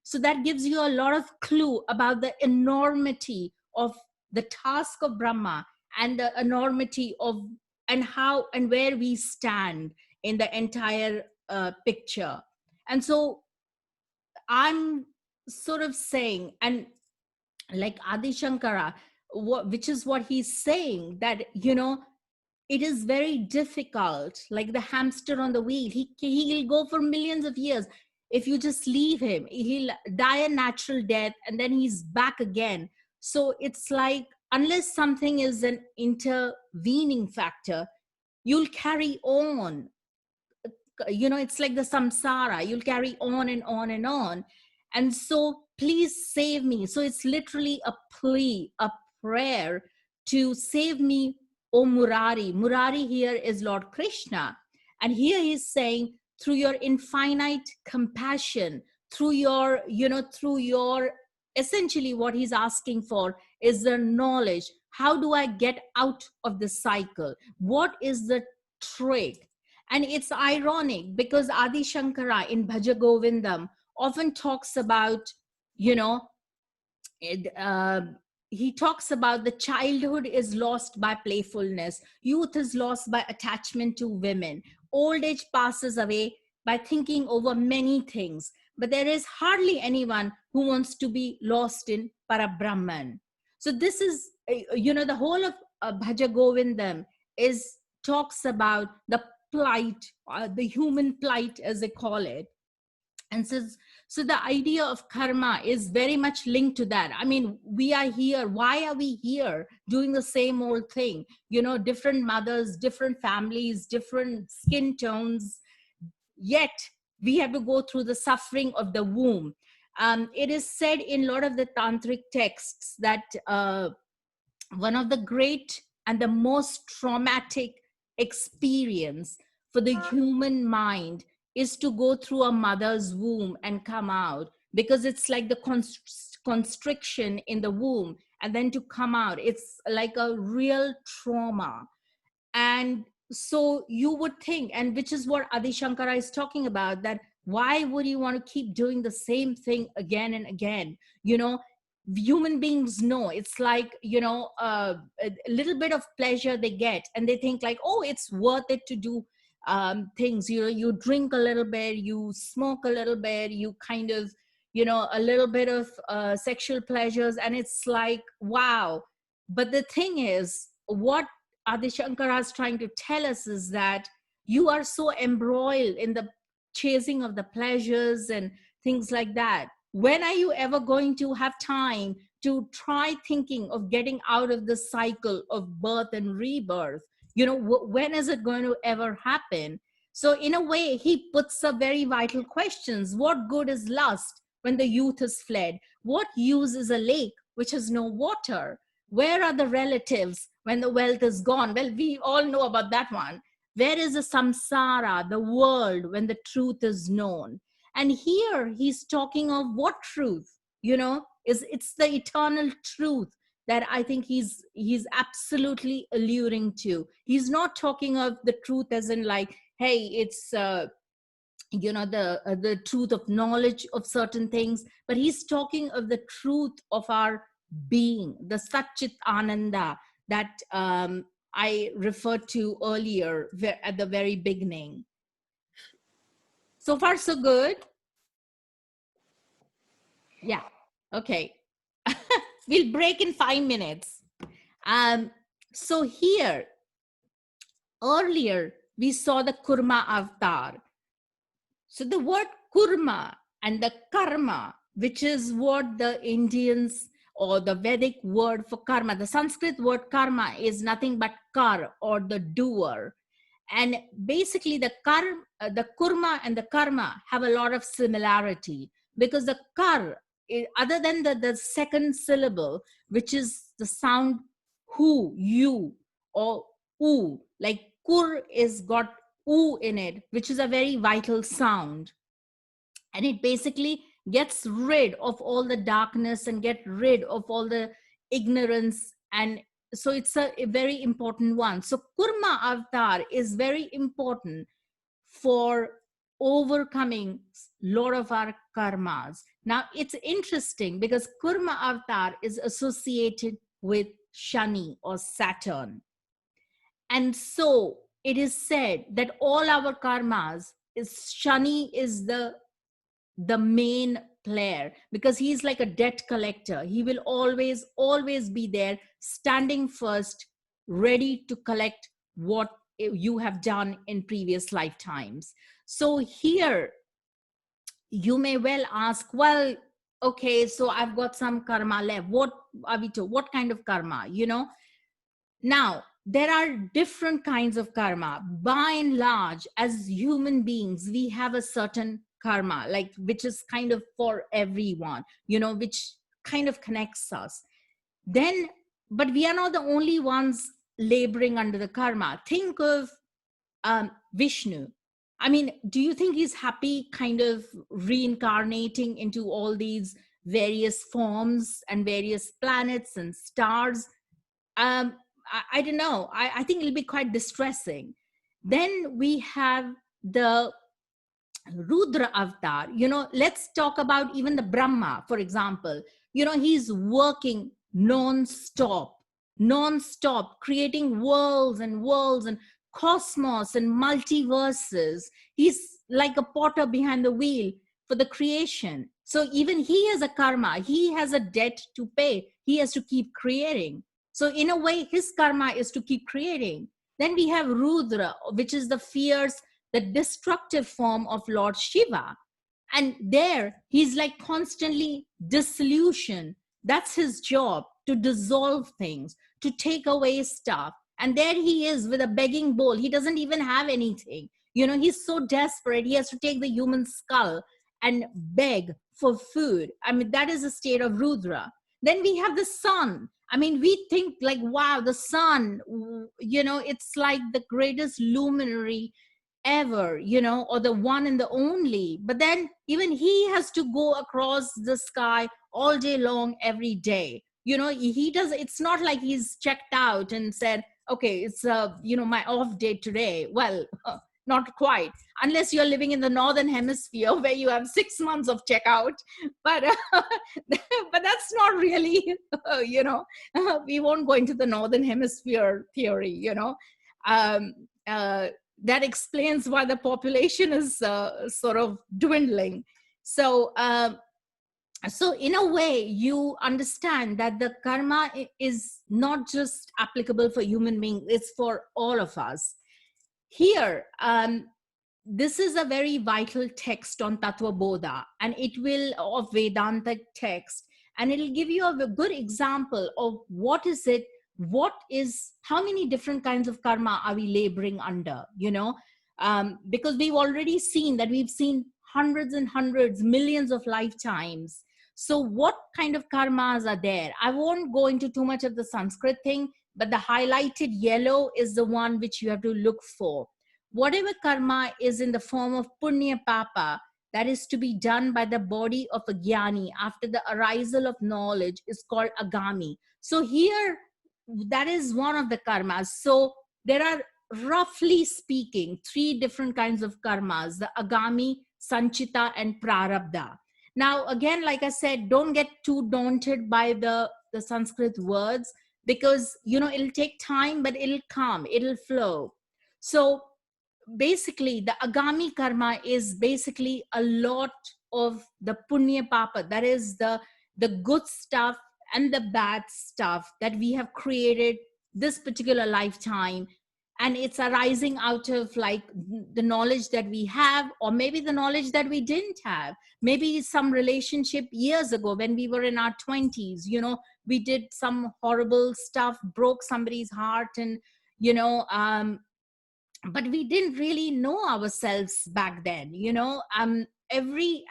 So that gives you a lot of clue about the enormity of the task of Brahma, and the enormity of and how and where we stand in the entire picture. And so I'm sort of saying, and like Adi Shankara, which is what he's saying, that, you know, it is very difficult, like the hamster on the wheel. He'll go for millions of years. If you just leave him, he'll die a natural death, and then he's back again. So it's like, unless something is an intervening factor, you'll carry on. You know, it's like the samsara. You'll carry on and on and on. And so please save me. So it's literally a plea, a prayer to save me, O Murari. Murari here is Lord Krishna. And here he's saying, through your infinite compassion, through your, you know, through your, essentially what he's asking for is the knowledge. How do I get out of the cycle? What is the trick? And it's ironic because Adi Shankara in Bhaja Govindam often talks about, you know, he talks about the childhood is lost by playfulness, youth is lost by attachment to women, old age passes away by thinking over many things, but there is hardly anyone who wants to be lost in Parabrahman. So this is, you know, the whole of Bhaja Govindam talks about the plight, the human plight as they call it. And so the idea of karma is very much linked to that. I mean, we are here. Why are we here doing the same old thing? You know, different mothers, different families, different skin tones, yet we have to go through the suffering of the womb. It is said in a lot of the tantric texts that one of the great and the most traumatic experience for the human mind is to go through a mother's womb and come out, because it's like the constriction in the womb, and then to come out, it's like a real trauma. And so you would think, and which is what Adi Shankara is talking about, that why would you want to keep doing the same thing again and again? You know, human beings know it's like, you know, a little bit of pleasure they get, and they think like, oh, it's worth it to do things. You know, you drink a little bit, you smoke a little bit, you kind of, you know, a little bit of sexual pleasures, and it's like, wow. But the thing is, what Adi Shankara is trying to tell us is that you are so embroiled in the chasing of the pleasures and things like that. When are you ever going to have time to try thinking of getting out of the cycle of birth and rebirth? You know, when is it going to ever happen? So in a way, he puts up very vital questions. What good is lust when the youth has fled? What use is a lake which has no water? Where are the relatives when the wealth is gone? Well, we all know about that one. Where is the samsara, the world, when the truth is known? And here he's talking of what truth? You know, it's the eternal truth that I think he's absolutely alluding to. He's not talking of the truth as in like, hey, it's you know, the truth of knowledge of certain things, but he's talking of the truth of our being, the Satchit Ananda that I referred to earlier at the very beginning. So far, so good. Yeah. Okay. We'll break in 5 minutes. So here, earlier, we saw the Kurma avatar. So the word Kurma and the Karma, which is what the Indians or the Vedic word for karma, the Sanskrit word karma is nothing but kar, or the doer. And basically the kurma and the karma have a lot of similarity, because the kar, other than the second syllable, which is the sound hu, you, or u, like kur is got u in it, which is a very vital sound. And it basically gets rid of all the darkness and get rid of all the ignorance. And so it's a very important one. So Kurma avatar is very important for overcoming a lot of our karmas. Now it's interesting because Kurma avatar is associated with Shani or Saturn. And so it is said that all our karmas is Shani is the main player, because he's like a debt collector. He will always be there, standing first, ready to collect what you have done in previous lifetimes. So here you may well ask, well, okay, so I've got some karma left. What are we to? What kind of karma? You know, now there are different kinds of karma. By and large, as human beings, we have a certain karma, like which is kind of for everyone, you know, which kind of connects us. Then, but we are not the only ones laboring under the karma. Think of Vishnu. I mean, do you think he's happy kind of reincarnating into all these various forms and various planets and stars? I don't know. I think it'll be quite distressing. Then we have the Rudra avatar. You know, let's talk about even the Brahma, for example. You know, he's working non-stop, creating worlds and cosmos and multiverses. He's like a potter behind the wheel for the creation. So even he has a karma. He has a debt to pay. He has to keep creating. So in a way, his karma is to keep creating. Then we have Rudra, which is the fierce, the destructive form of Lord Shiva. And there he's like constantly dissolution. That's his job, to dissolve things, to take away stuff. And there he is with a begging bowl. He doesn't even have anything. He's so desperate. He has to take the human skull and beg for food. I mean, that is a state of Rudra. Then we have the sun. I mean, we think like, wow, the sun, it's like the greatest luminary ever, or the one and the only. But then even he has to go across the sky all day long, every day. He does, it's not like he's checked out and said, okay, it's my off day today. Well, not quite, unless you're living in the northern hemisphere where you have 6 months of checkout. But but that's not really we won't go into the northern hemisphere theory. That explains why the population is sort of dwindling. So so in a way, you understand that the karma is not just applicable for human beings, it's for all of us. Here, this is a very vital text on Tattva Bodha, and it will, of Vedanta text, and it'll give you a good example of what is it, how many different kinds of karma are we laboring under, because we've already seen that we've seen hundreds and hundreds, millions of lifetimes. So what kind of karmas are there? I won't go into too much of the Sanskrit thing, but the highlighted yellow is the one which you have to look for. Whatever karma is in the form of punya papa, that is to be done by the body of a jnani after the arisal of knowledge, is called agami. So here, that is one of the karmas. So there are, roughly speaking, 3 different kinds of karmas: the agami, sanchita, and prarabdha. Now, again, like I said, don't get too daunted by the Sanskrit words, because, it'll take time, but it'll come, it'll flow. So basically, the agami karma is basically a lot of the punya papa, that is the good stuff and the bad stuff that we have created this particular lifetime. And it's arising out of like the knowledge that we have, or maybe the knowledge that we didn't have. Maybe some relationship years ago when we were in our 20s, we did some horrible stuff, broke somebody's heart, and, but we didn't really know ourselves back then.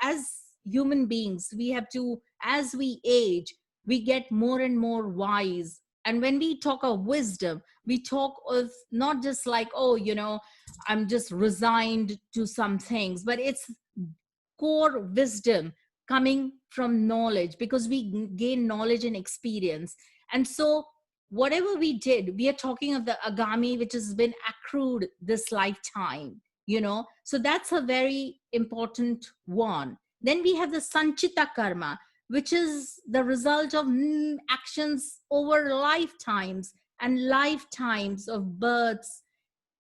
As human beings, we have to, as we age, we get more and more wise. And when we talk of wisdom, we talk of not just like, oh, I'm just resigned to some things, but it's core wisdom coming from knowledge, because we gain knowledge and experience. And so whatever we did, we are talking of the agami, which has been accrued this lifetime, so that's a very important one. Then we have the sanchita karma, which is the result of actions over lifetimes and lifetimes of births.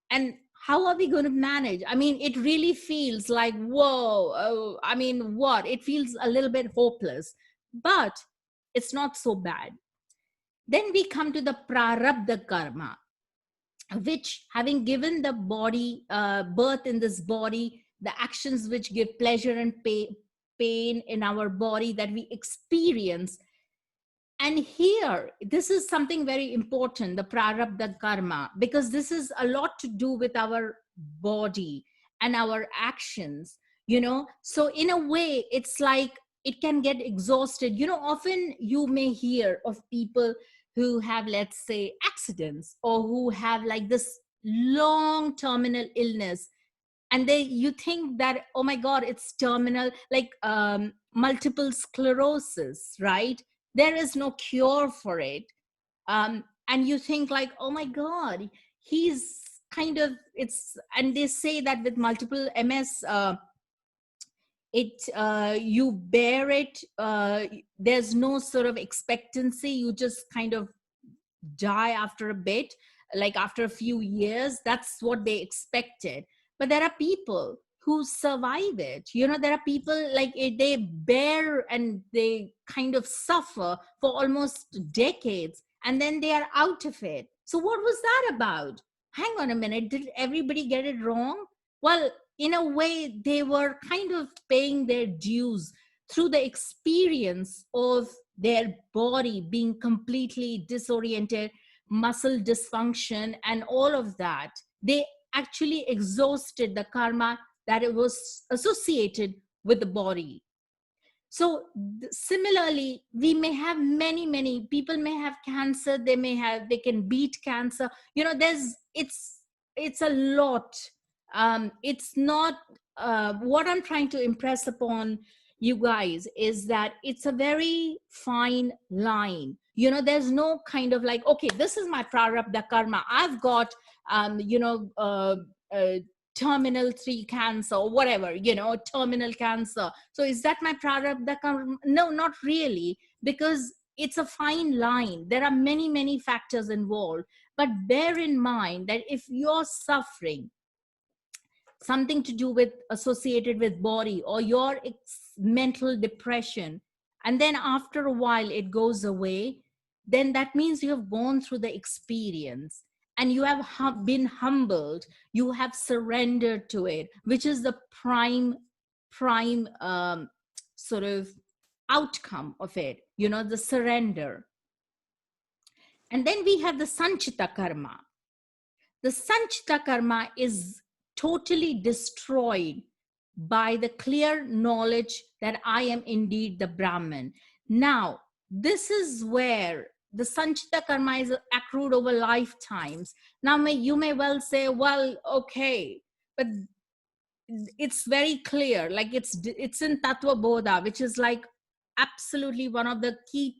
And how are we going to manage? I mean, it really feels like, whoa, I mean, what? It feels a little bit hopeless, but it's not so bad. Then we come to the prarabdha karma, which, having given the body, birth in this body, the actions which give pleasure and pain in our body that we experience. And here, this is something very important, the prarabdha karma, because this is a lot to do with our body and our actions, So in a way, it's like it can get exhausted. Often you may hear of people who have, let's say, accidents, or who have like this long terminal illness. And you think that, oh my God, it's terminal, like multiple sclerosis, right? There is no cure for it. And you think like, oh my God, he's kind of, and they say that with multiple MS, you bear it, there's no sort of expectancy, you just kind of die after a bit, like after a few years. That's what they expected. But there are people who survive it. There are people like they bear and they kind of suffer for almost decades, and then they are out of it. So what was that about? hang on a minute, did everybody get it wrong? Well, in a way, they were kind of paying their dues through the experience of their body being completely disoriented, muscle dysfunction, and all of that. They actually exhausted the karma that it was associated with the body. So similarly, we may have many people may have cancer, they can beat cancer, it's a lot. It's not what I'm trying to impress upon you guys is that it's a very fine line. There's no kind of like, okay, this is my prarabdha karma, I've got uh, terminal 3 cancer or whatever, terminal cancer, so is that my prarabdha karma? No, not really, because it's a fine line. There are many factors involved. But bear in mind that if you're suffering something to do with associated with body, or your mental depression, and then after a while it goes away, then that means you have gone through the experience and you have been humbled, you have surrendered to it, which is the prime sort of outcome of it, the surrender. And then we have the sanchita karma. The sanchita karma is totally destroyed by the clear knowledge that I am indeed the Brahman. Now, this is where the sanchita karma is accrued over lifetimes. Now, you may well say, well, okay, but it's very clear, like it's in Tattva Bodha, which is like absolutely one of the key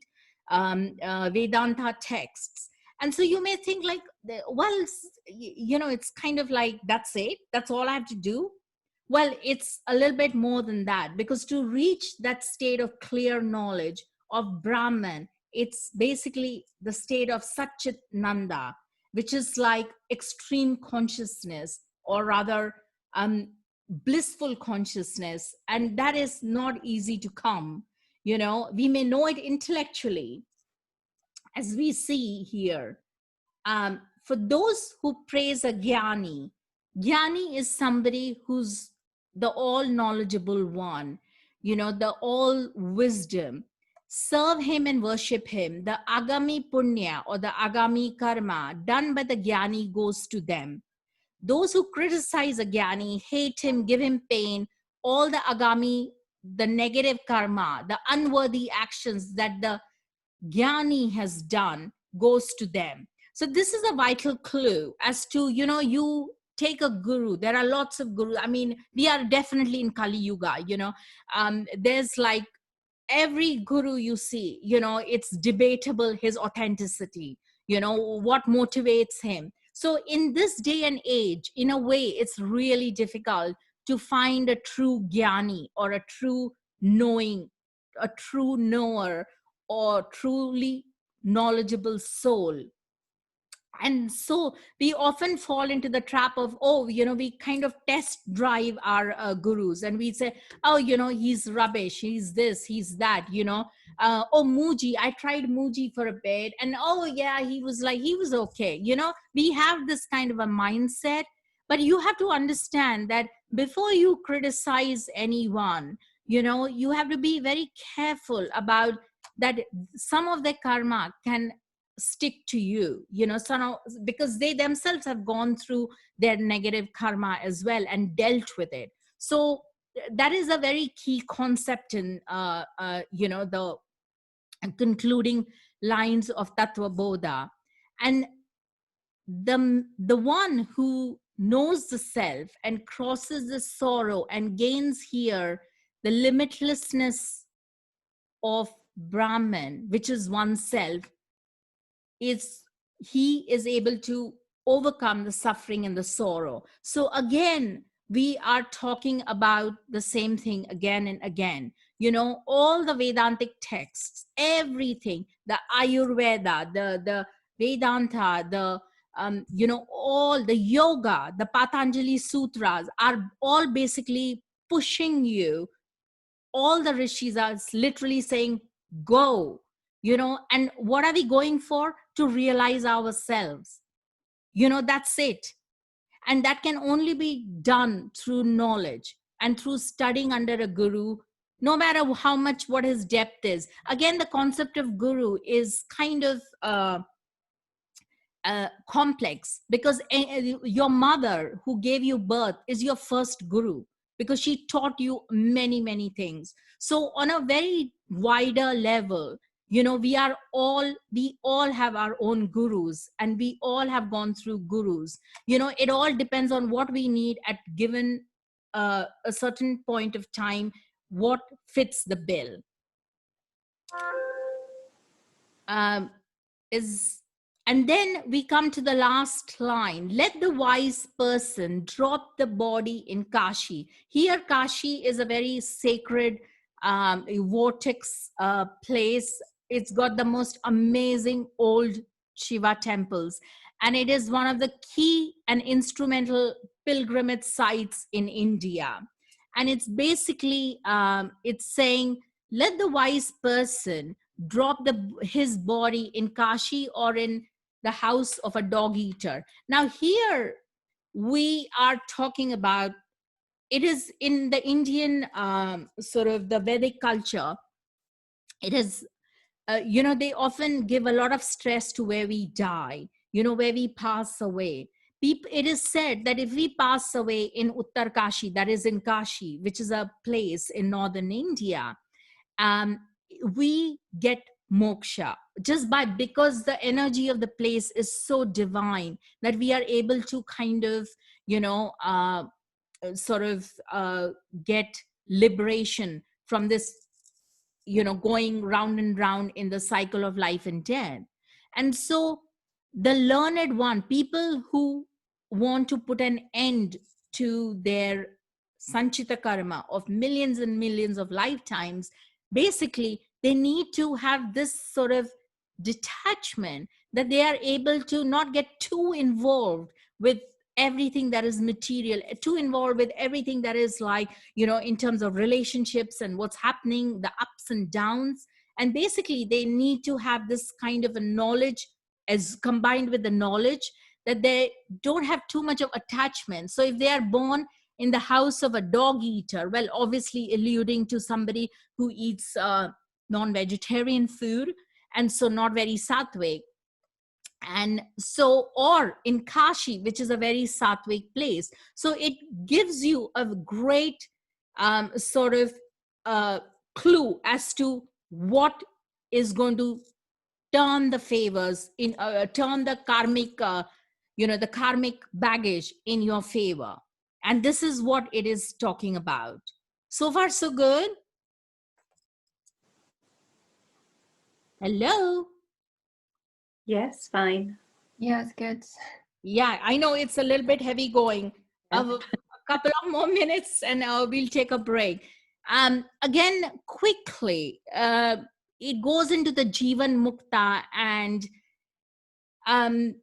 Vedanta texts. And so you may think like, well, it's kind of like, that's it, that's all I have to do. Well, it's a little bit more than that, because to reach that state of clear knowledge of Brahman, it's basically the state of Satchit Nanda, which is like extreme consciousness, or rather blissful consciousness. And that is not easy to come. We may know it intellectually, as we see here. For those who praise a jnani is somebody who's the all knowledgeable one, the all wisdom. Serve him and worship him. The agami punya, or the agami karma done by the jnani, goes to them. Those who criticize a jnani, hate him, give him pain, all the agami, the negative karma, the unworthy actions that the jnani has done, goes to them. So this is a vital clue as to, you take a guru. There are lots of gurus. I mean, we are definitely in Kali Yuga, there's like every guru you see, it's debatable his authenticity, what motivates him. So in this day and age, in a way, it's really difficult to find a true jnani, or a true knowing, a true knower, or truly knowledgeable soul. And so we often fall into the trap of, we kind of test drive our gurus, and we say, oh, he's rubbish, he's this, he's that, oh, Muji, I tried Muji for a bit, and oh yeah, he was okay. We have this kind of a mindset. But you have to understand that before you criticize anyone, you have to be very careful about that. Some of the karma can stick to you, because they themselves have gone through their negative karma as well and dealt with it. So that is a very key concept in the concluding lines of Tattva Bodha. And the one who knows the self and crosses the sorrow and gains here the limitlessness of Brahman, which is oneself, he is able to overcome the suffering and the sorrow. So again, we are talking about the same thing again and again. All the Vedantic texts, everything, the Ayurveda, the Vedanta, the all the yoga, the Patanjali Sutras are all basically pushing you. All the rishis are literally saying, go. And what are we going for? To realize ourselves. That's it. And that can only be done through knowledge and through studying under a guru, no matter how much, what his depth is. Again, the concept of guru is kind of complex, because your mother who gave you birth is your first guru, because she taught you many, many things. So on a very wider level, we all have our own gurus, and we all have gone through gurus. It all depends on what we need at given a certain point of time, what fits the bill. And then we come to the last line. Let the wise person drop the body in Kashi. Here, Kashi is a very sacred vortex place. It's got the most amazing old Shiva temples. And it is one of the key and instrumental pilgrimage sites in India. And it's basically, it's saying, let the wise person drop his body in Kashi or in the house of a dog eater. Now here we are talking about, it is in the Indian sort of the Vedic culture. It is, they often give a lot of stress to where we die, where we pass away. It is said that if we pass away in Uttar Kashi, that is in Kashi, which is a place in northern India, we get moksha because the energy of the place is so divine that we are able to kind of get liberation from this going round and round in the cycle of life and death. And so the learned one, people who want to put an end to their sanchita karma of millions and millions of lifetimes, basically they need to have this sort of detachment, that they are able to not get too involved with everything that is material, too involved with everything that is like, in terms of relationships and what's happening, the ups and downs. And basically they need to have this kind of a knowledge as combined with the knowledge, that they don't have too much of attachment. So if they are born in the house of a dog eater, well, obviously alluding to somebody who eats non-vegetarian food, and so not very sattvic. And so, or in Kashi, which is a very sattvic place. So it gives you a great sort of clue as to what is going to turn the favors in, turn the karmic, the karmic baggage in your favor. And this is what it is talking about. So far, so good. Hello. Yes, fine. Yeah, it's good. Yeah, I know it's a little bit heavy going. A couple of more minutes and we'll take a break. Again, quickly, it goes into the Jivan Mukta, and the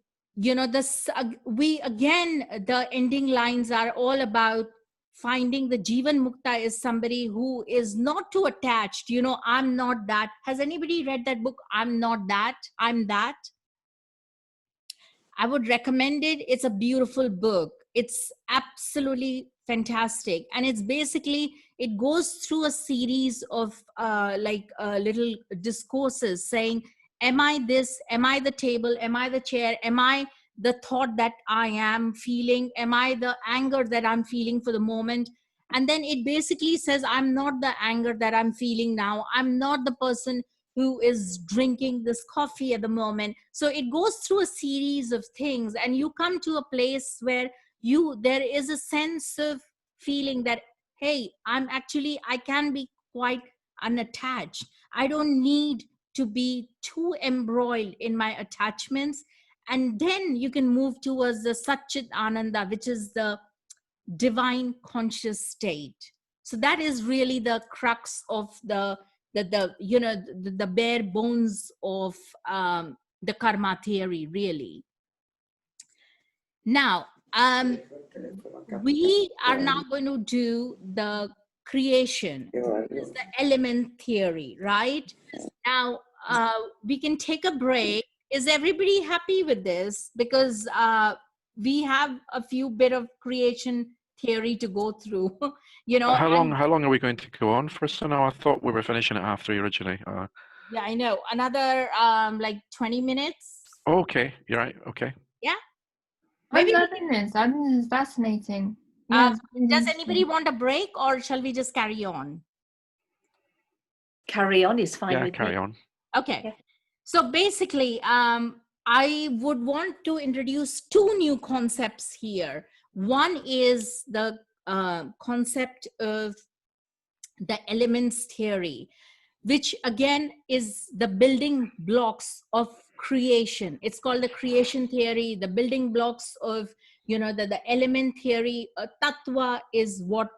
ending lines are all about finding the Jivan Mukta is somebody who is not too attached. I'm not that. Has anybody read that book? I'm not that, I'm that. I would recommend it. It's a beautiful book. It's absolutely fantastic. And it's basically, it goes through a series of little discourses saying, am I this? Am I the table? Am I the chair? Am I the thought that I am feeling? Am I the anger that I'm feeling for the moment? And then it basically says, I'm not the anger that I'm feeling now. I'm not the person who is drinking this coffee at the moment. So it goes through a series of things, and you come to a place where there is a sense of feeling that, hey, I can be quite unattached. I don't need to be too embroiled in my attachments. And then you can move towards the Satchit Ananda, which is the divine conscious state. So that is really the crux of the bare bones of the karma theory, really. Now, we are now going to do the creation, the element theory, right? Now, we can take a break is everybody happy with this? Because we have a few bit of creation theory to go through, you know. How long are we going to go on for, so now? I thought we were finishing at 3:30 originally. Yeah, I know. Another like 20 minutes. Okay, you're right. Okay. Yeah. I'm Maybe. loving this. I think this is fascinating. Yeah, it's really Does interesting. anybody want a break, or shall we just carry on? Carry on is fine Yeah, with carry me. on. Okay. Yeah. So basically, I would want to introduce two new concepts here. One is the concept of the elements theory, which again is the building blocks of creation. It's called the creation theory, the building blocks of, you know, the element theory. Tattva is what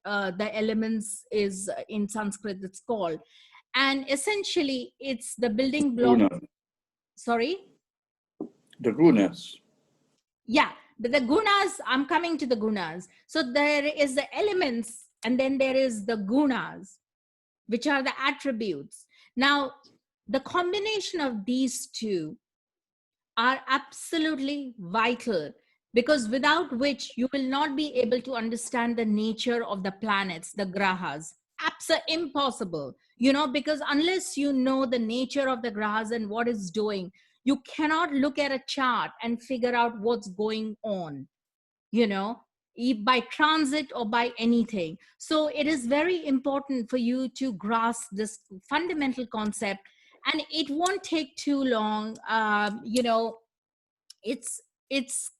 the elements is in Sanskrit, it's called. And essentially it's the building block. Guna. Sorry? The Gunas. Yeah, but the gunas, I'm coming to the gunas. So there is the elements, and then there is the gunas, which are the attributes. Now, the combination of these two are absolutely vital, because without which you will not be able to understand the nature of the planets, the grahas. Absolutely impossible, you know, because unless you know the nature of the grahas and what it's doing, you cannot look at a chart and figure out what's going on, you know, by transit or by anything. So it is very important for you to grasp this fundamental concept, and it won't take too long. You know, it's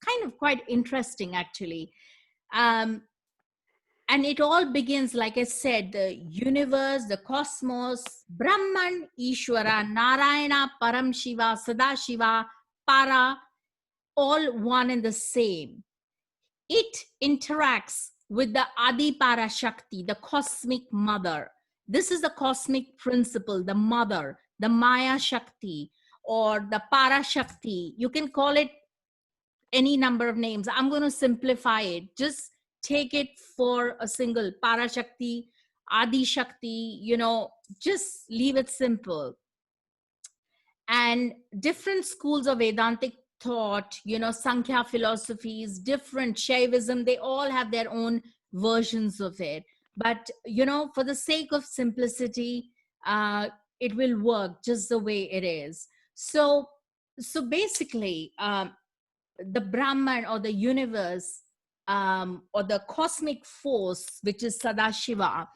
kind of quite interesting, actually. And it all begins, like I said, the universe, the cosmos, Brahman, Ishwara, Narayana, Param Shiva, Sadashiva, Para, all one and the same. It interacts with the Adi Para Shakti, the cosmic mother. This is the cosmic principle, the mother, the Maya Shakti, or the Para Shakti. You can call it any number of names. I'm going to simplify it. Just take it for a single Para Shakti, Adi Shakti, you know, just leave it simple. And different schools of Vedantic thought, you know, Sankhya philosophies, different Shaivism, they all have their own versions of it. But, you know, for the sake of simplicity, it will work just the way it is. So basically, the Brahman, or the universe, or the cosmic force, which is Sadashiva,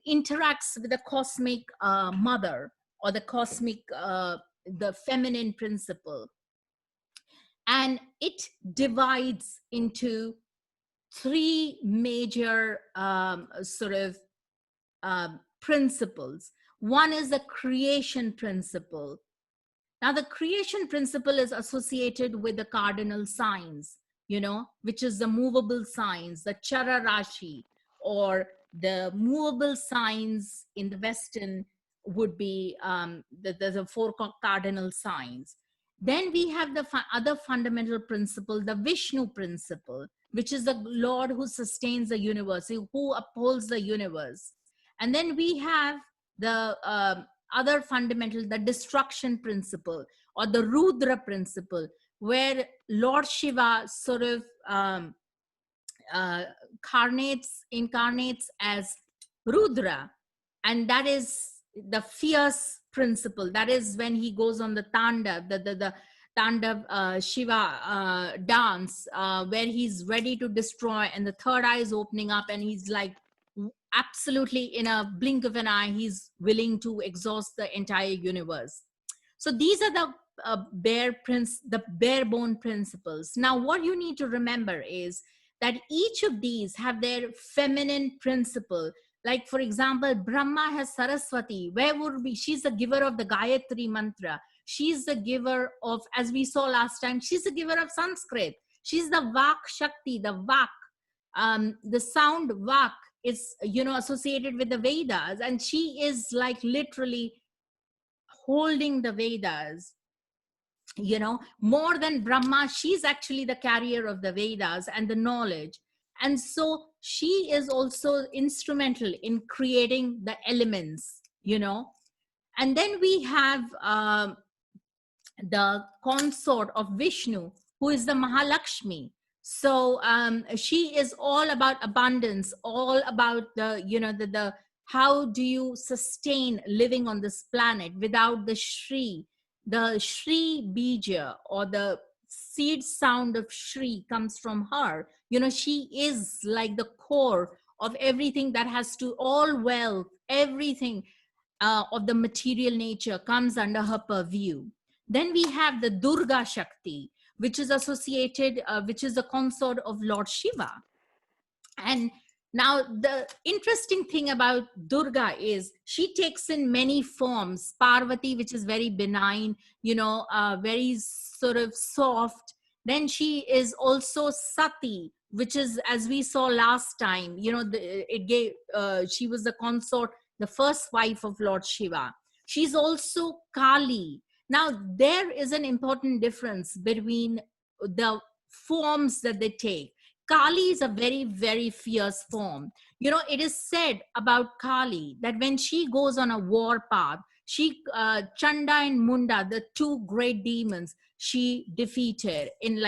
interacts with the cosmic mother, or the cosmic, the feminine principle. And it divides into three major principles. One is the creation principle. Now, the creation principle is associated with the cardinal signs, you know, which is the movable signs, the Chara Rashi, or the movable signs in the Western would be the four cardinal signs. Then we have the other fundamental principle, the Vishnu principle, which is the Lord who sustains the universe, who upholds the universe. And then we have the other fundamental, the destruction principle, or the Rudra principle, where Lord Shiva sort of incarnates as Rudra, and that is the fierce principle. That is when he goes on the Tandav, the Tandav Shiva dance, where he's ready to destroy, and the third eye is opening up, and he's like, absolutely in a blink of an eye, he's willing to exhaust the entire universe. So these are the bare bone principles. Now, what you need to remember is that each of these have their feminine principle. Like, for example, Brahma has Saraswati. Where would be? She's the giver of the Gayatri mantra. She's the giver of, as we saw last time, she's the giver of Sanskrit. She's the Vak Shakti, the Vak. The sound Vak is, you know, associated with the Vedas, and she is like literally holding the Vedas, you know, more than Brahma. She's actually the carrier of the Vedas and the knowledge. And so she is also instrumental in creating the elements, you know. And then we have the consort of Vishnu, who is the Mahalakshmi. So she is all about abundance, all about the how do you sustain living on this planet without the Shri Bija, or the seed sound of Shri comes from her. She is like the core of everything that has to, all wealth, everything of the material nature comes under her purview. Then we have the Durga Shakti, which is associated, which is the consort of Lord Shiva. And now the interesting thing about Durga is she takes in many forms. Parvati, which is very benign, very sort of soft. Then she is also Sati, which is, as we saw last time, she was the consort, the first wife of Lord Shiva. She's also Kali. Now, there is an important difference between the forms that they take. Kali is a very, very fierce form. It is said about Kali that when she goes on a war path, Chanda and Munda, the two great demons, she defeated in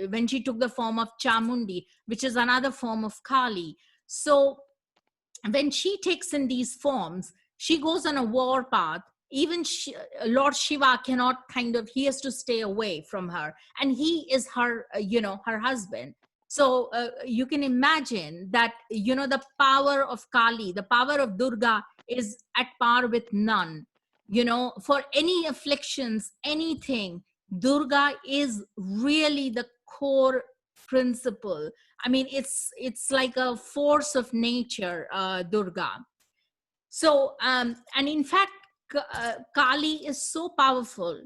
when she took the form of Chamundi, which is another form of Kali. So when she takes in these forms, she goes on a war path. Even Lord Shiva cannot he has to stay away from her, and he is her, her husband. So you can imagine that, the power of Kali, the power of Durga is at par with none. For any afflictions, anything, Durga is really the core principle. I mean, it's like a force of nature, Durga. So, and in fact, Kali is so powerful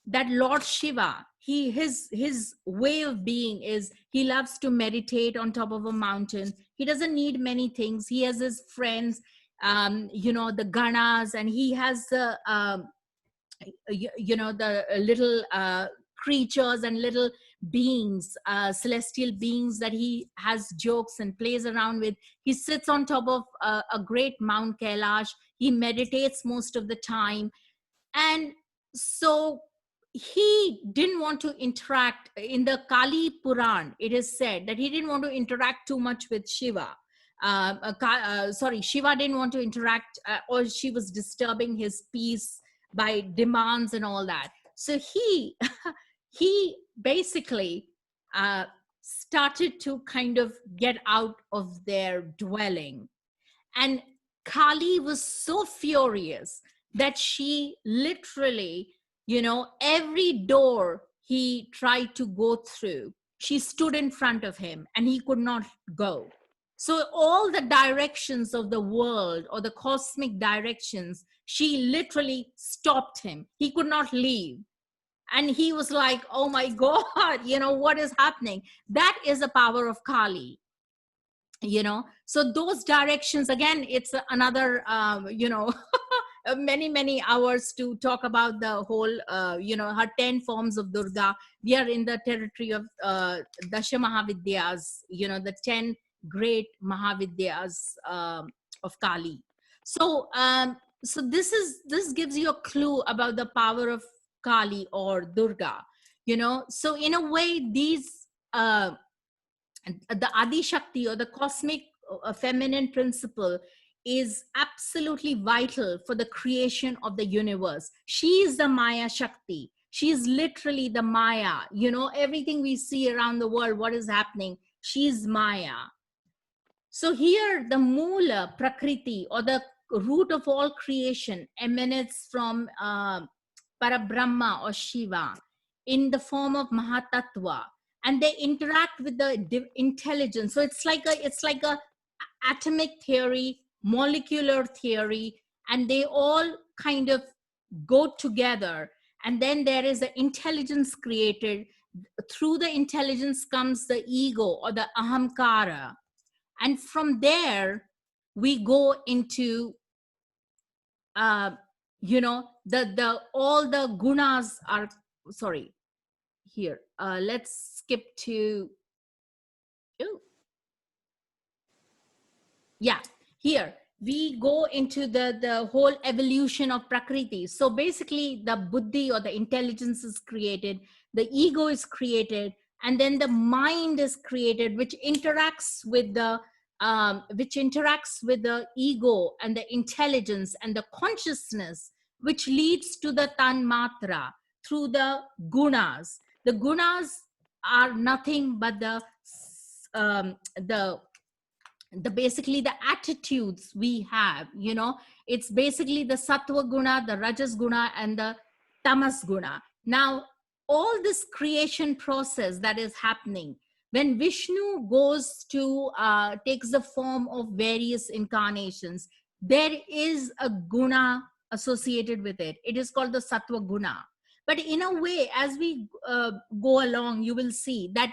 that Lord Shiva, his way of being is he loves to meditate on top of a mountain. He doesn't need many things. He has his friends, the Ganas, and he has the the little creatures and little beings, celestial beings that he has jokes and plays around with. He sits on top of a great Mount Kailash. He meditates most of the time. And so he didn't want to interact. In the Kali Puran, it is said that he didn't want to interact too much with Shiva. Shiva didn't want to interact, or she was disturbing his peace by demands and all that. So he basically started to kind of get out of their dwelling. And Kali was so furious that she literally, every door he tried to go through, she stood in front of him and he could not go. So all the directions of the world, or the cosmic directions, she literally stopped him. He could not leave. And he was like, oh my God, what is happening? That is the power of Kali. So those directions, again, it's another many hours to talk about the whole her 10 forms of Durga. We are in the territory of Dasha Mahavidyas, the 10 great Mahavidyas of Kali. So this gives you a clue about the power of Kali or Durga. So in a way, these the Adi Shakti, or the cosmic feminine principle, is absolutely vital for the creation of the universe. She is the Maya Shakti. She is literally the Maya. Everything we see around the world, what is happening, she's Maya. So here the Mula Prakriti, or the root of all creation, emanates from Parabrahma or Shiva in the form of Mahatattva. And they interact with the intelligence. So it's like a atomic theory, molecular theory, and they all kind of go together. And then there is the intelligence created. Through the intelligence comes the ego, or the ahamkara. And from there, we go into, all the gunas are, sorry, here. Let's skip to, here. we go into the whole evolution of Prakriti. So basically the buddhi or the intelligence is created, the ego is created, and then the mind is created, which interacts with the ego and the intelligence and the consciousness, which leads to the tanmatra through the gunas. The gunas are nothing but the basically the attitudes we have, you know. It's basically the sattva guna, the rajas guna, and the tamas guna. Now all this creation process that is happening, when Vishnu goes to takes the form of various incarnations, there is a guna associated with it. It is called the sattva guna. But in a way, as we go along, you will see that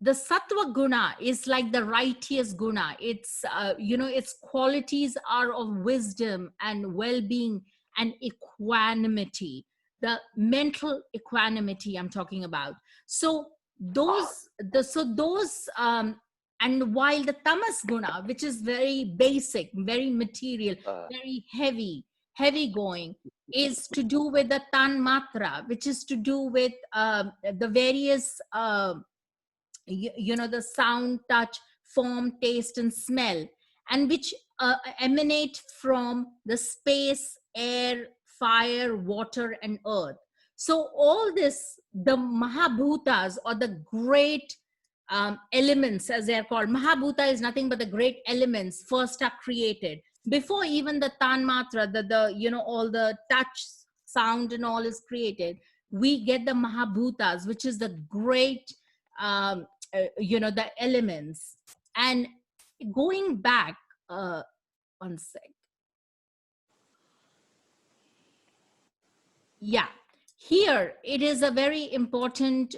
the sattva guna is like the righteous guna. It's you know, its qualities are of wisdom and well-being and equanimity, the mental equanimity I'm talking about. So those and while the tamas guna, which is very basic, very material, very heavy going, is to do with the tanmatra, which is to do with the various you know, the sound, touch, form, taste, and smell, and which emanate from the space, air, fire, water, and earth. So all this, the mahabhutas, or the great elements, as they are called. Mahabhuta is nothing but the great elements first are created before even the tanmatra, the you know, all the touch, sound, and all is created. We get the mahabhutas, which is the great you know, the elements. And going back, one sec. Yeah, here it is a very important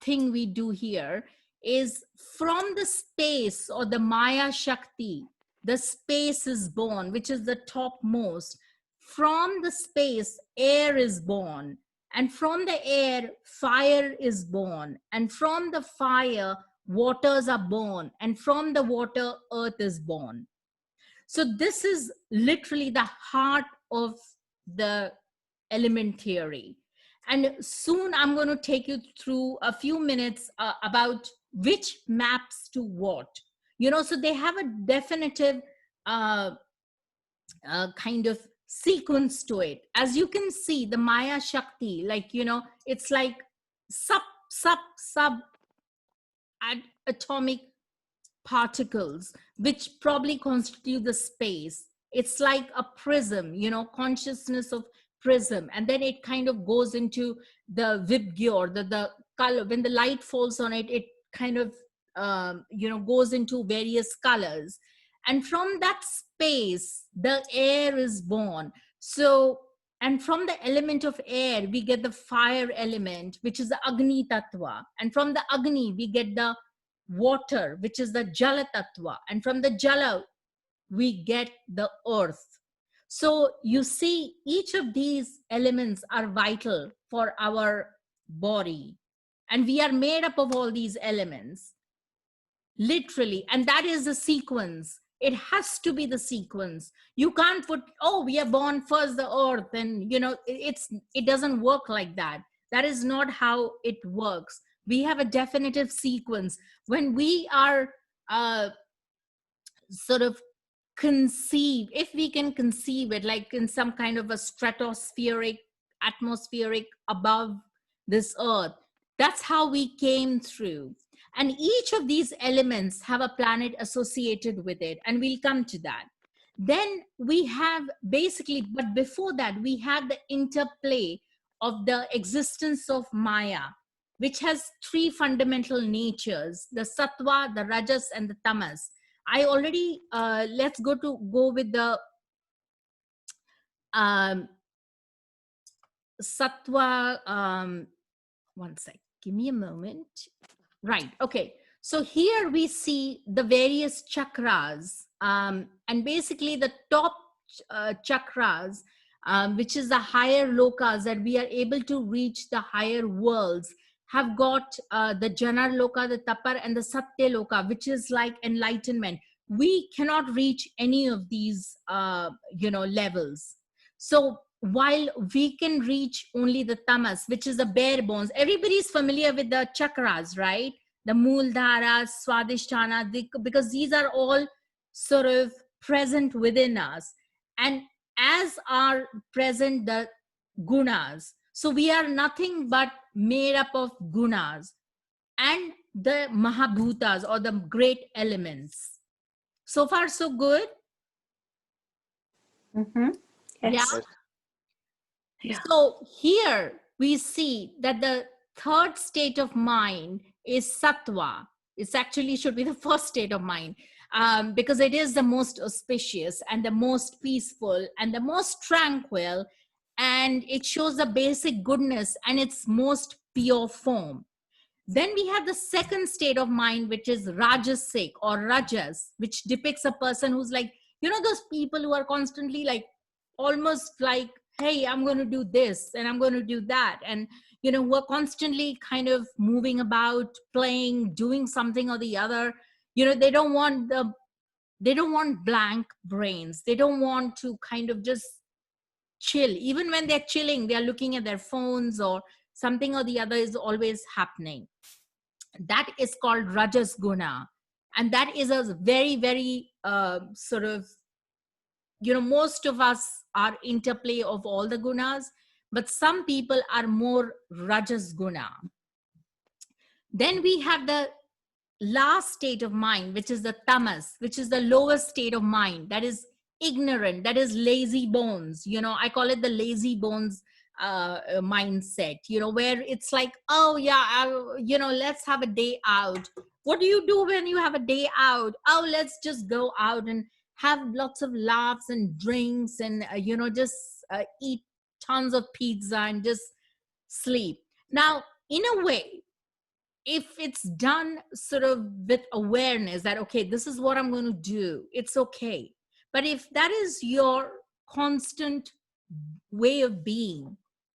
thing we do here is from the space or the Maya Shakti, the space is born, which is the topmost. From the space, air is born. And from the air, fire is born. And from the fire, waters are born. And from the water, earth is born. So this is literally the heart of the element theory. And soon I'm going to take you through a few minutes about which maps to what. You know, so they have a definitive kind of sequence to it. As you can see, the Maya Shakti, like, you know, it's like sub atomic particles, which probably constitute the space. It's like a prism, you know, consciousness of prism. And then it kind of goes into the vibgyor, the color. When the light falls on it, it kind of, you know, goes into various colors. And from that space, the air is born. So, and from the element of air, we get the fire element, which is the Agni Tattva. And from the Agni, we get the water, which is the Jala Tattva. And from the Jala, we get the earth. So you see, each of these elements are vital for our body. And we are made up of all these elements, literally. And that is the sequence. It has to be the sequence. You can't put, oh, we are born first the earth, and you know, it doesn't work like that. That is not how it works. We have a definitive sequence. When we are sort of conceive, if we can conceive it like in some kind of a stratospheric, atmospheric above this earth, that's how we came through. And each of these elements have a planet associated with it, and we'll come to that. Then we have basically, but before that, we have the interplay of the existence of Maya, which has three fundamental natures: the sattva, the rajas, and the tamas. I already, let's go with the sattva. One sec, give me a moment. Right, okay. So here we see the various chakras, and basically the top chakras, which is the higher lokas that we are able to reach the higher worlds, have got the Janar Loka, the Tapar, and the Satya Loka, which is like enlightenment. we cannot reach any of these levels. So while we can reach only the tamas, which is the bare bones, everybody's familiar with the chakras, right? The Mooladhara, Swadhisthana, because these are all sort of present within us. And as are present the gunas, so we are nothing but made up of gunas and the mahabhutas, or the great elements. So far so good? Mm-hmm. Yes. Yeah. Yeah. So here we see that the third state of mind is sattva. It's actually should be the first state of mind, because it is the most auspicious and the most peaceful and the most tranquil, and it shows the basic goodness and its most pure form. Then we have the second state of mind, which is rajasic or rajas, which depicts a person who's like, those people who are constantly like, almost like, hey, I'm going to do this and I'm going to do that. And, who are constantly kind of moving about, playing, doing something or the other. They don't want blank brains. They don't want to kind of just chill. Even when they're chilling, they're looking at their phones, or something or the other is always happening. That is called rajas guna, and that is a very, very sort of, most of us are interplay of all the gunas, but some people are more rajas guna. Then we have the last state of mind, which is the tamas, which is the lowest state of mind, that is ignorant, that is lazy bones. I call it the lazy bones mindset, where it's like, oh yeah, let's have a day out. What do you do when you have a day out? Oh, let's just go out and have lots of laughs and drinks and just eat tons of pizza and just sleep. Now, in a way, if it's done sort of with awareness that, okay, this is what I'm going to do, it's okay. But if that is your constant way of being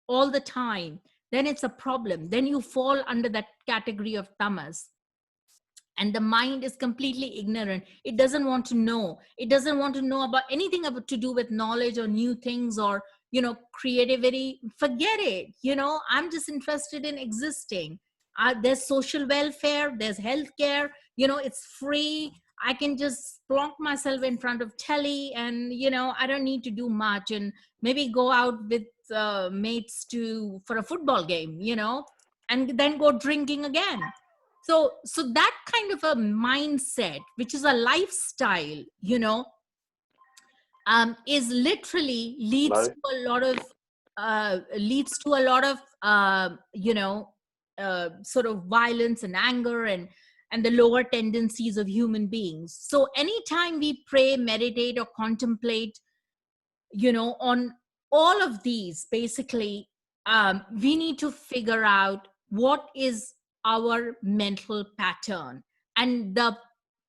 all the time, then it's a problem. Then you fall under that category of tamas. And the mind is completely ignorant. It doesn't want to know. It doesn't want to know about anything about to do with knowledge or new things or, creativity. Forget it. I'm just interested in existing. There's social welfare, there's healthcare, it's free. I can just plonk myself in front of telly and, I don't need to do much, and maybe go out with mates for a football game, and then go drinking again. So that kind of a mindset, which is a lifestyle, is literally leads to a lot of sort of violence and anger and the lower tendencies of human beings. So anytime we pray, meditate, or contemplate, on all of these, basically, we need to figure out what is our mental pattern, and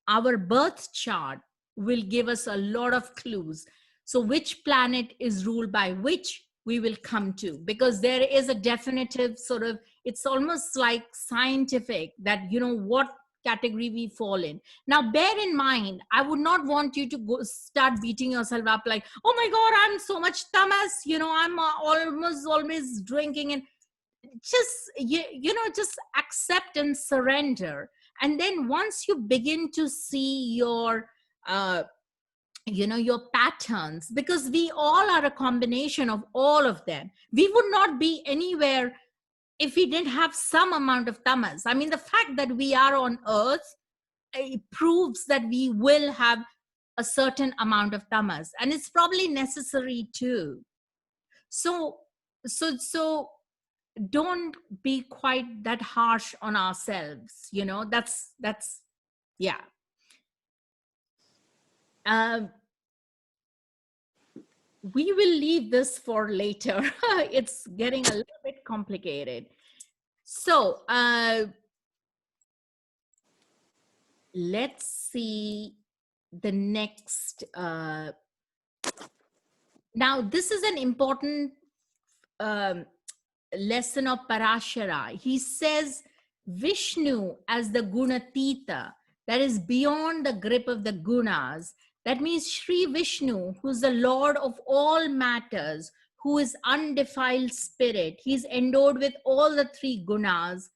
our birth chart will give us a lot of clues. So which planet is ruled by which, we will come to, because there is a definitive sort of, it's almost like scientific that what category we fall in. Now bear in mind, I would not want you to go start beating yourself up like, oh my god, I'm so much tamas, I'm almost always drinking. And just just accept and surrender. And then once you begin to see your your patterns, because we all are a combination of all of them. We would not be anywhere if we didn't have some amount of tamas. I mean, the fact that we are on earth, it proves that we will have a certain amount of tamas, and it's probably necessary too. So don't be quite that harsh on ourselves. That's yeah. We will leave this for later. It's getting a little bit complicated. So let's see the next. Now, this is an important lesson of Parashara. He says Vishnu as the Gunatita, that is beyond the grip of the gunas. That means Sri Vishnu, who's the Lord of all matters, who is undefiled spirit. He's endowed with all the three gunas,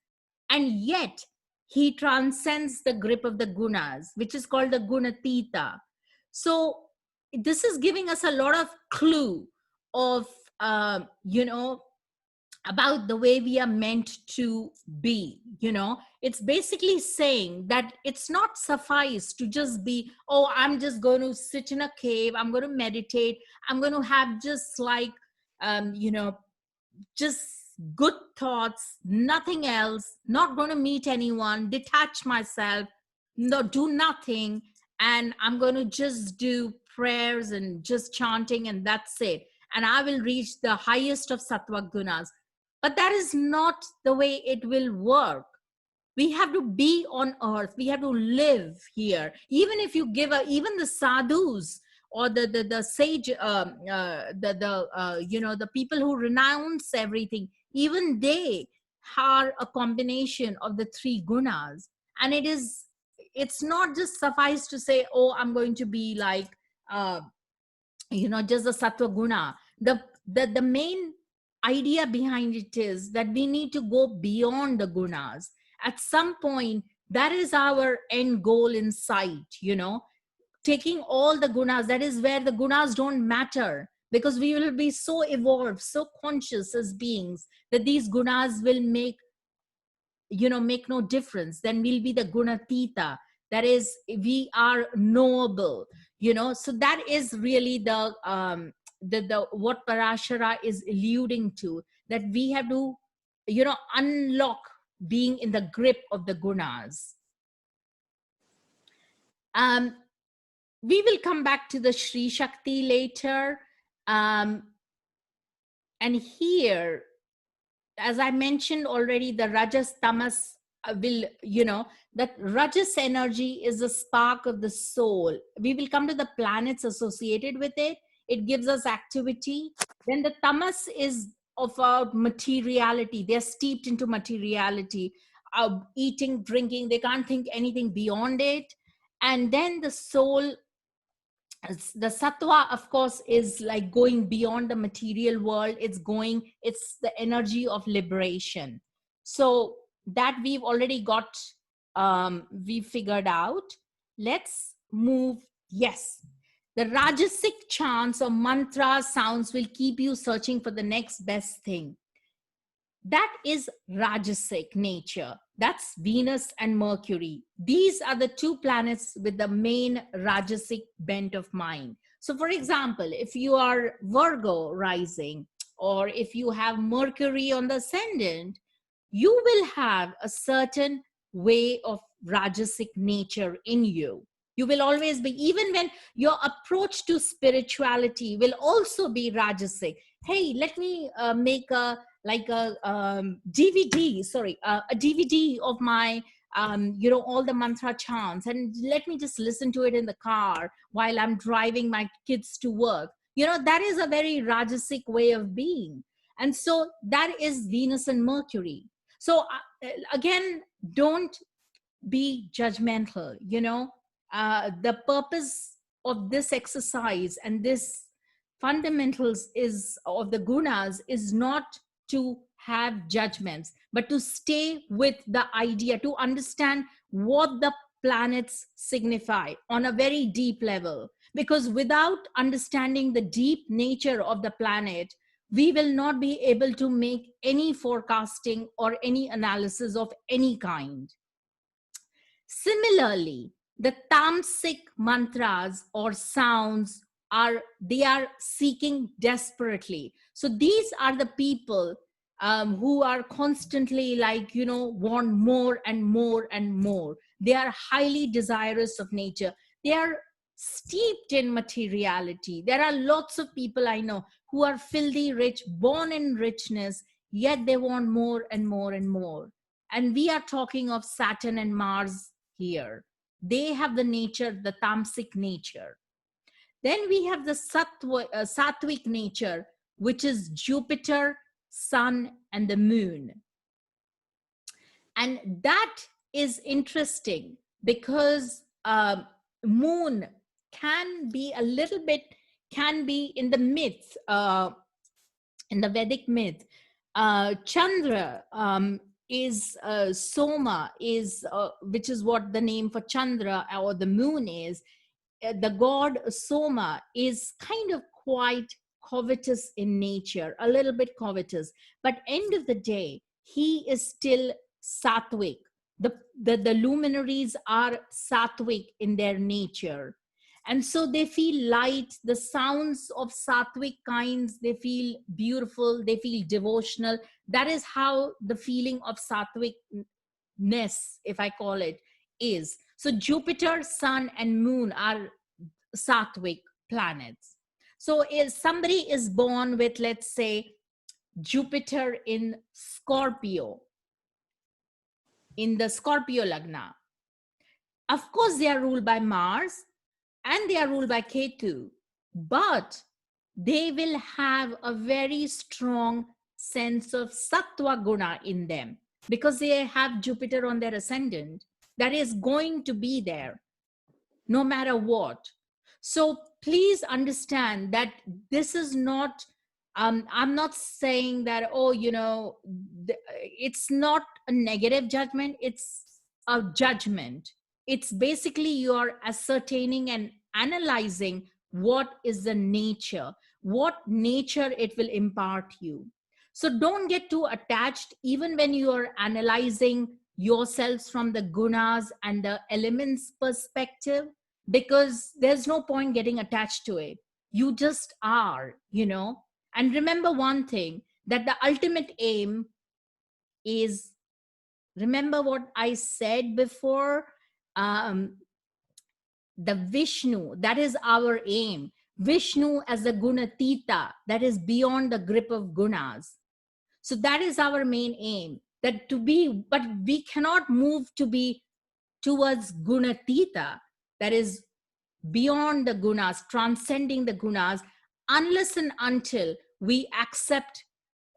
and yet he transcends the grip of the gunas, which is called the gunatita. So this is giving us a lot of clue of, about the way we are meant to be. It's basically saying that it's not suffice to just be, oh, I'm just going to sit in a cave, I'm going to meditate, I'm going to have just like just good thoughts, nothing else, not going to meet anyone, detach myself, no, do nothing, and I'm going to just do prayers and just chanting, and that's it, and I will reach the highest of sattva gunas. But that is not the way it will work. We have to be on earth, we have to live here. Even if you give even the sadhus or the sage, the people who renounce everything, even they are a combination of the three gunas. And it's not just suffice to say, oh, I'm going to be like just the sattva guna. The main idea behind it is that we need to go beyond the gunas. At some point, that is our end goal in sight, taking all the gunas. That is where the gunas don't matter, because we will be so evolved, so conscious as beings, that these gunas will make no difference. Then we'll be the gunatita. That is, we are knowable, so that is really the what Parashara is alluding to, that we have to unlock being in the grip of the gunas. We will come back to the Shri Shakti later, and here, as I mentioned already, the Rajas Tamas will, that Rajas energy is the spark of the soul. We will come to the planets associated with it. It gives us activity. Then the Tamas is about materiality. They're steeped into materiality, eating, drinking. They can't think anything beyond it. And then the soul, the sattva, of course, is like going beyond the material world. It's the energy of liberation. So that we've already got, we figured out. Let's move. Yes. The Rajasic chants or mantra sounds will keep you searching for the next best thing. That is Rajasic nature. That's Venus and Mercury. These are the two planets with the main Rajasic bent of mind. So for example, if you are Virgo rising, or if you have Mercury on the ascendant, you will have a certain way of Rajasic nature in you. You will always be, even when your approach to spirituality will also be Rajasic. Hey, let me make a DVD of my, all the mantra chants, and let me just listen to it in the car while I'm driving my kids to work. That is a very Rajasic way of being. And so that is Venus and Mercury. So again, don't be judgmental, the purpose of this exercise and this fundamentals is of the gunas is not to have judgments, but to stay with the idea, to understand what the planets signify on a very deep level. Because without understanding the deep nature of the planet, we will not be able to make any forecasting or any analysis of any kind. Similarly, the tamasic mantras or sounds are seeking desperately. So these are the people who are constantly want more and more and more. They are highly desirous of nature. They are steeped in materiality. There are lots of people I know who are filthy rich, born in richness, yet they want more and more and more. And we are talking of Saturn and Mars here. They have the nature, the tamasic nature. Then we have the sattvic nature, which is Jupiter, Sun, and the Moon. And that is interesting because moon can be a little bit, can be in the myth, in the Vedic myth, Chandra is Soma, is which is what the name for Chandra or the moon is. The god Soma is kind of quite covetous in nature, a little bit covetous, but end of the day, he is still sattvic. The luminaries are sattvic in their nature. And so they feel light, the sounds of sattvic kinds, they feel beautiful, they feel devotional. That is how the feeling of sattvic-ness, if I call it, is. So Jupiter, Sun, and Moon are sattvic planets. So if somebody is born with, let's say, Jupiter in Scorpio, in the Scorpio Lagna, of course they are ruled by Mars and they are ruled by Ketu, but they will have a very strong sense of Sattva Guna in them because they have Jupiter on their ascendant. That is going to be there no matter what. So please understand that this is not, I'm not saying that, oh, you know, it's not a negative judgment, it's a judgment. It's basically you're ascertaining and analyzing what is the nature, what nature it will impart you. So don't get too attached, even when you are analyzing yourselves from the gunas and the elements perspective, because there's no point getting attached to it. You just are, you know. And remember one thing, that the ultimate aim is, remember what I said before, the Vishnu, that is our aim. Vishnu as the Gunatita, that is beyond the grip of gunas. So that is our main aim, that to be, but we cannot move to be towards Gunatita, that is beyond the gunas, transcending the gunas, unless and until we accept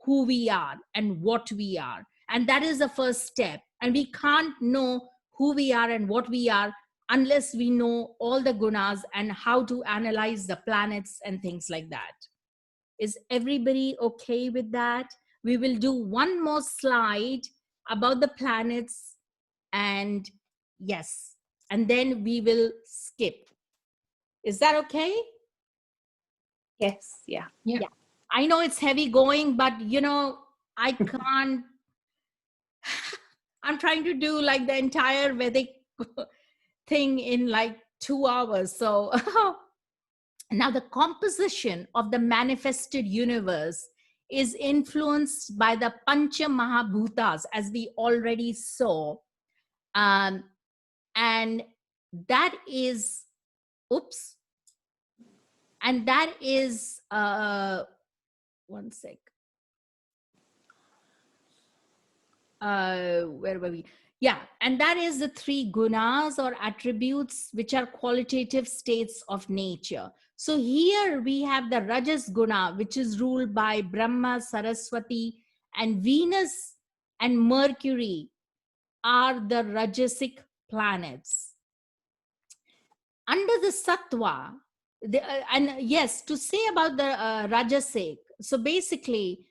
who we are and what we are. And that is the first step. And we can't know who we are and what we are unless we know all the gunas and how to analyze the planets and things like that. Is everybody okay with that? We will do one more slide about the planets, and yes, and then we will skip. Is that okay? Yes. Yeah. Yeah. I know it's heavy going, but you know, I can't. I'm trying to do like the entire Vedic thing in like 2 hours. So now the composition of the manifested universe is influenced by the Pancha Mahabhutas, as we already saw. And that is, oops. And that is, one sec. Where were we? Yeah, and that is the 3 gunas or attributes, which are qualitative states of nature. So here we have the Rajas guna, which is ruled by Brahma, Saraswati, and Venus and Mercury are the Rajasic planets. Under the Sattva, and yes, to say about the Rajasic, so basically,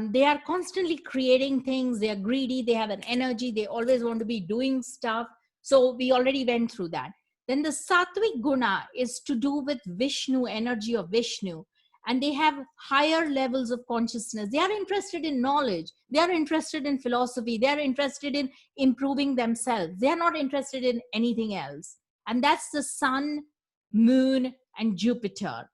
they are constantly creating things, they are greedy, they have an energy, they always want to be doing stuff. So we already went through that. Then the Sattvic guna is to do with Vishnu, energy of Vishnu. And they have higher levels of consciousness. They are interested in knowledge. They are interested in philosophy. They are interested in improving themselves. They are not interested in anything else. And that's the sun, moon, and Jupiter.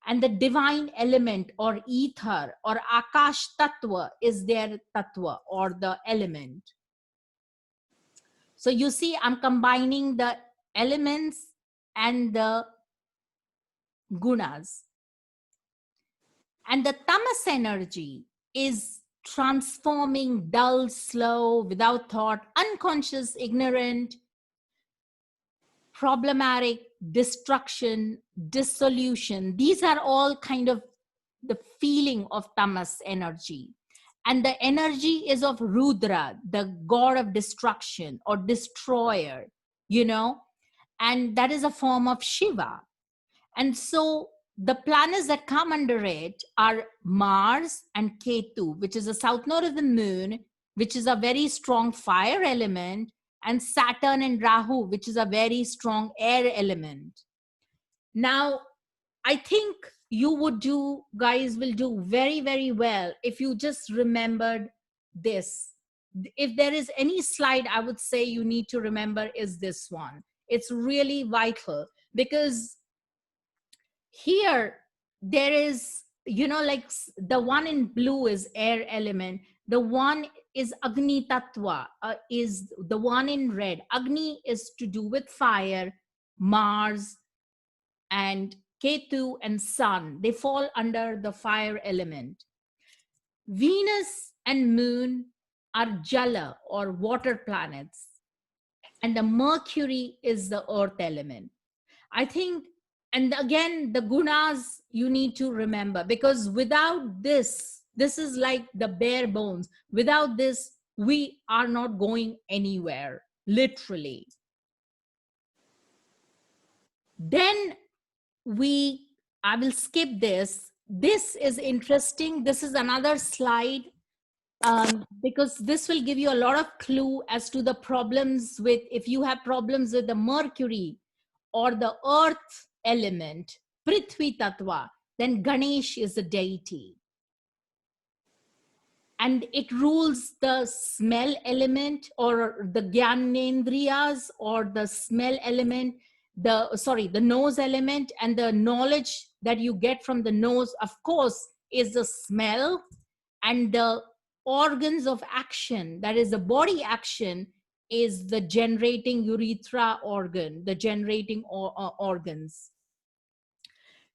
And the divine element or ether or Akash Tattva is their Tattva or the element. So you see, I'm combining the elements and the gunas. And the tamas energy is transforming, dull, slow, without thought, unconscious, ignorant, problematic, destruction, dissolution. These are all kind of the feeling of tamas energy. And the energy is of Rudra, the god of destruction or destroyer. you know, and that is a form of Shiva. And so the planets that come under it are Mars and Ketu, which is the south node of the moon, which is a very strong fire element, and Saturn and Rahu, which is a very strong air element. Now, I think guys will do very, very well if you just remembered this. If there is any slide I would say you need to remember is this one. It's really vital because here there is, like the one in blue is air element. The one is Agni Tattva, is the one in red. Agni is to do with fire, Mars, and Ketu and Sun. They fall under the fire element. Venus and Moon are Jala or water planets. And the Mercury is the earth element. I think, and again, the gunas you need to remember, because without this is like the bare bones. Without this, we are not going anywhere, literally. Then I will skip this. This is interesting. This is another slide because this will give you a lot of clue as to the problems with, if you have problems with the Mercury or the earth element, Prithvi Tattva, then Ganesh is a deity. And it rules the smell element or the Gyanendriyas or the smell element, the nose element, and the knowledge that you get from the nose, of course, is the smell, and the organs of action, that is the body action, is the generating urethra organ, the generating organs.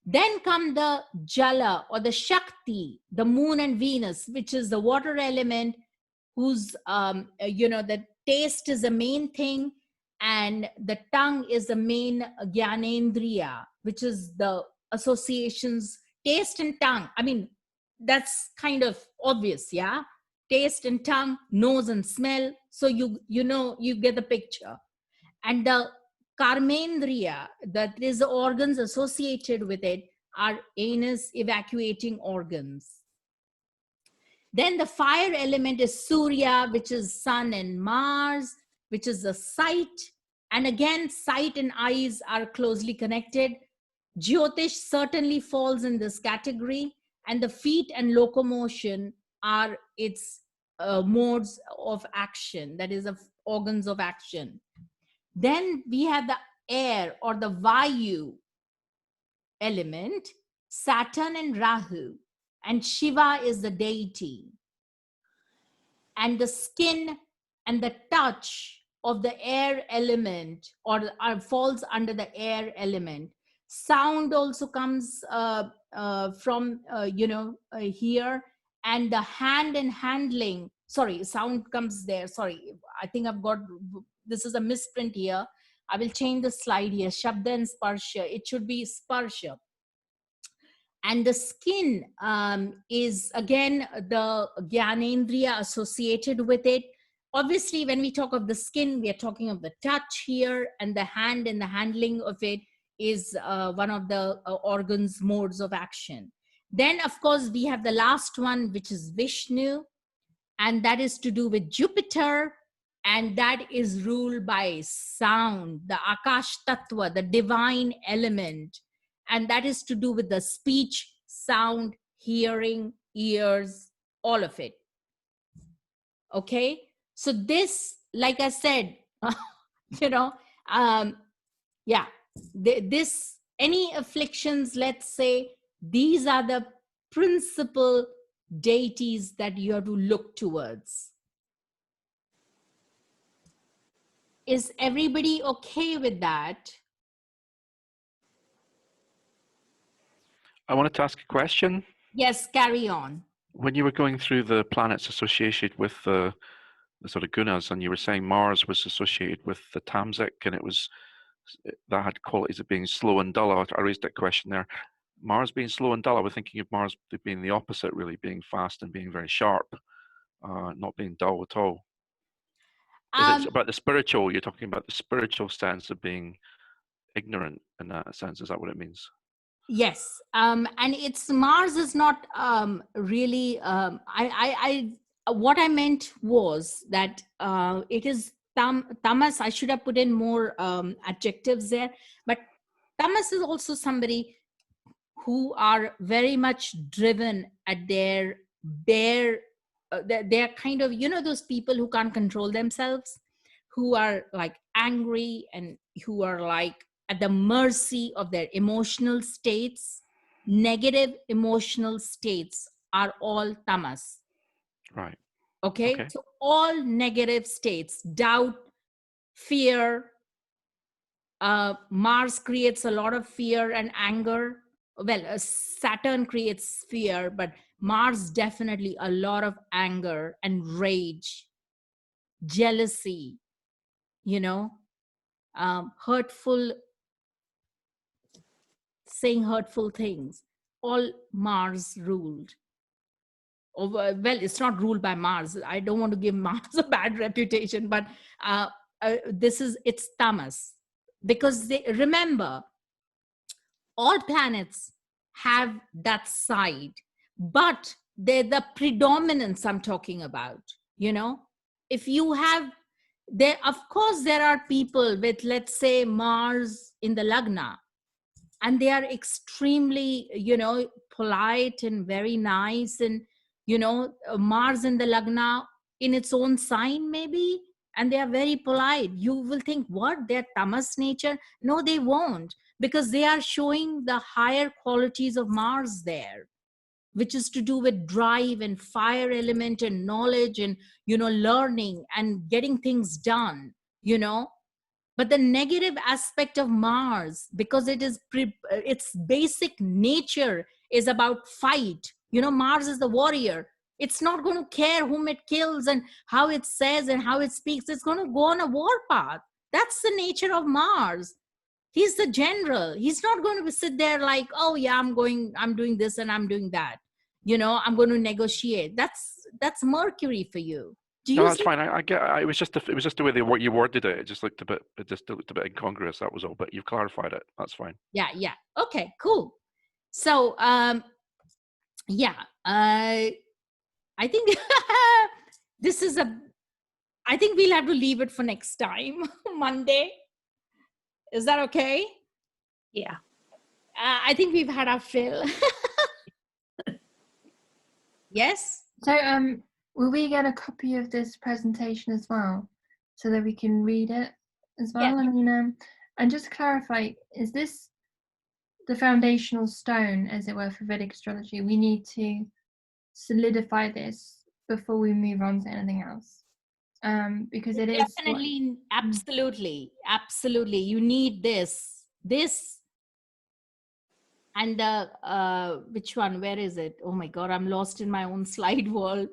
Then come the Jala or the Shakti, the moon and Venus, which is the water element, whose, the taste is the main thing, and the tongue is the main Gyanendriya, which is the associations, taste and tongue. I mean, that's kind of obvious, yeah? Taste and tongue, nose and smell. So you get the picture. And the Karmendriya, that is the organs associated with it, are anus evacuating organs. Then the fire element is Surya, which is sun and Mars, which is the sight. And again, sight and eyes are closely connected. Jyotish certainly falls in this category. And the feet and locomotion are its modes of action, that is, of organs of action. Then we have the air or the Vayu element, Saturn and Rahu, and Shiva is the deity. And the skin and the touch of the air element falls under the air element. Sound also comes from here, and the hand and handling. Sorry, sound comes there. Sorry, I think this is a misprint here. I will change the slide here. Shabda and Sparsha. It should be Sparsha. And the skin is again the Gyanendriya associated with it. Obviously, when we talk of the skin, we are talking of the touch here, and the hand and the handling of it is one of the organs, modes of action. Then, of course, we have the last one, which is Vishnu, and that is to do with Jupiter, and that is ruled by sound, the Akash Tattva, the divine element. And that is to do with the speech, sound, hearing, ears, all of it. Okay? So this, like I said, any afflictions, let's say, these are the principal deities that you have to look towards. Is everybody okay with that? I wanted to ask a question. Yes, carry on. When you were going through the planets associated with the sort of gunas, and you were saying Mars was associated with the Tamsic, and that had qualities of being slow and dull. I raised that question there. Mars being slow and dull, I was thinking of Mars being the opposite, really, being fast and being very sharp, not being dull at all. Is it about the spiritual? You're talking about the spiritual sense of being ignorant in that sense. Is that what it means? Yes, and it's Mars is not really. What I meant was that it is tamas. I should have put in more adjectives there, but tamas is also somebody who are very much driven at their bare. They're kind of, you know, those people who can't control themselves, who are like angry and who are like at the mercy of their emotional states. Negative emotional states are all tamas. Right. Okay. Okay. So all negative states, doubt, fear. Mars creates a lot of fear and anger. Well, Saturn creates fear, but Mars definitely a lot of anger and rage, jealousy, you know, hurtful, saying hurtful things. All Mars ruled. Well, it's not ruled by Mars. I don't want to give Mars a bad reputation, but it's tamas. Because they remember, all planets have that side, but they're the predominance I'm talking about. You know, if you have, there, of course, there are people with, let's say, Mars in the Lagna, and they are extremely, you know, polite and very nice, and, you know, Mars in the Lagna in its own sign maybe, and they are very polite. You will think, what, they're tamas nature? No, they won't, because they are showing the higher qualities of Mars there, which is to do with drive and fire element and knowledge and, you know, learning and getting things done, you know. But the negative aspect of Mars, because it is its basic nature is about fight. You know, Mars is the warrior. It's not going to care whom it kills and how it says and how it speaks. It's going to go on a war path. That's the nature of Mars. He's the general. He's not going to sit there like, oh yeah, I'm doing this and I'm doing that. You know, I'm going to negotiate. That's Mercury for you. Do No, you that's see? fine. I get. It was just the way you worded it. It just looked a bit. It just looked a bit incongruous. That was all. But you've clarified it. That's fine. Yeah. Okay, cool. So yeah, I think this is I think we'll have to leave it for next time. Monday, is that okay? Yeah. I think we've had our fill. Yes. So will we get a copy of this presentation as well, so that we can read it as well? Yeah. I mean, and just to clarify, is this the foundational stone, as it were, for Vedic astrology? We need to solidify this before we move on to anything else, because it is Definitely, absolutely. You need this, and the which one? Where is it? Oh my God, I'm lost in my own slide world.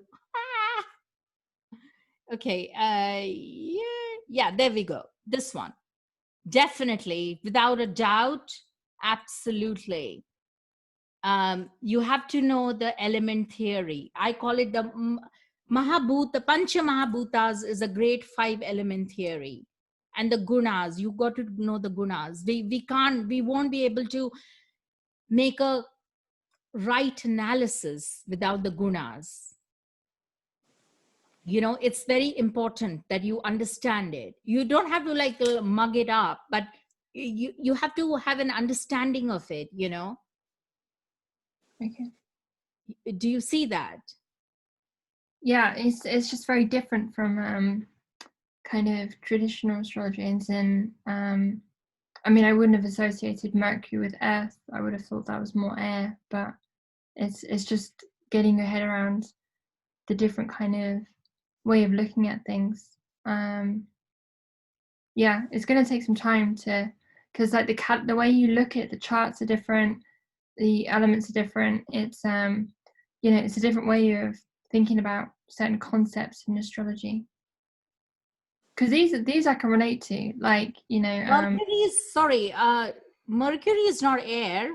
Okay, yeah, there we go. This one, definitely, without a doubt, absolutely. You have to know the element theory. I call it the Mahabhuta. Pancha Mahabhutas is a great 5 element theory. And the gunas, you got to know the gunas. We won't be able to make a right analysis without the gunas. You know, it's very important that you understand it. You don't have to like mug it up, but you have to have an understanding of it, you know. okay. Do you see that? Yeah, it's just very different from kind of traditional astrology. And I mean, I wouldn't have associated Mercury with Earth. I would have thought that was more air, but it's just getting your head around the different kind of way of looking at things. Yeah, it's going to take some time because like the way you look at the charts are different, the elements are different. It's you know, it's a different way of thinking about certain concepts in astrology. Because these I can relate to, like, you know, Mercury is, sorry, Mercury is not air.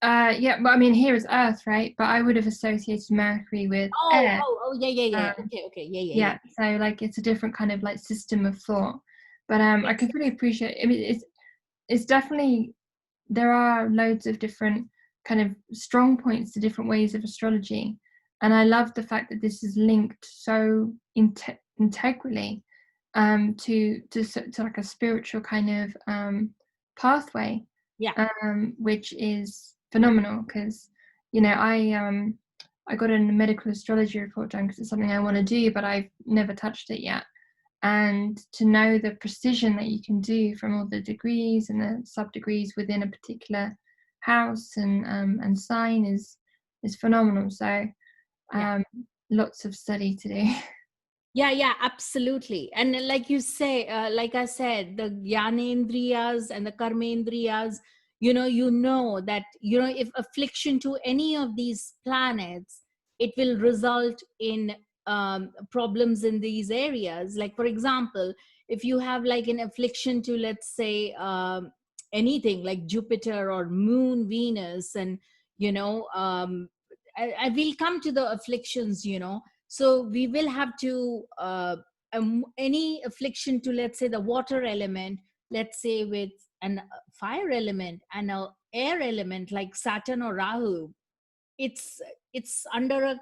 Yeah, but I mean, here is Earth, right? But I would have associated Mercury with air. Yeah. Okay. Yeah. So like, it's a different kind of like system of thought. But I completely appreciate. I mean, it's definitely, there are loads of different kind of strong points to different ways of astrology, and I love the fact that this is linked so integrally to like a spiritual kind of pathway. Yeah. Which is phenomenal, because I got a medical astrology report done because it's something I want to do, but I've never touched it yet. And to know the precision that you can do from all the degrees and the sub-degrees within a particular house and sign is phenomenal. So lots of study to do. Yeah, absolutely. And like you say, like I said, the Jnanendriyas and the Karmendriyas, you know that, if affliction to any of these planets, it will result in problems in these areas. Like, for example, if you have like an affliction to, let's say, anything like Jupiter or Moon, Venus, and, I will come to the afflictions, so we will have to, any affliction to, let's say, the water element, let's say with an fire element and a air element like Saturn or Rahu, it's under a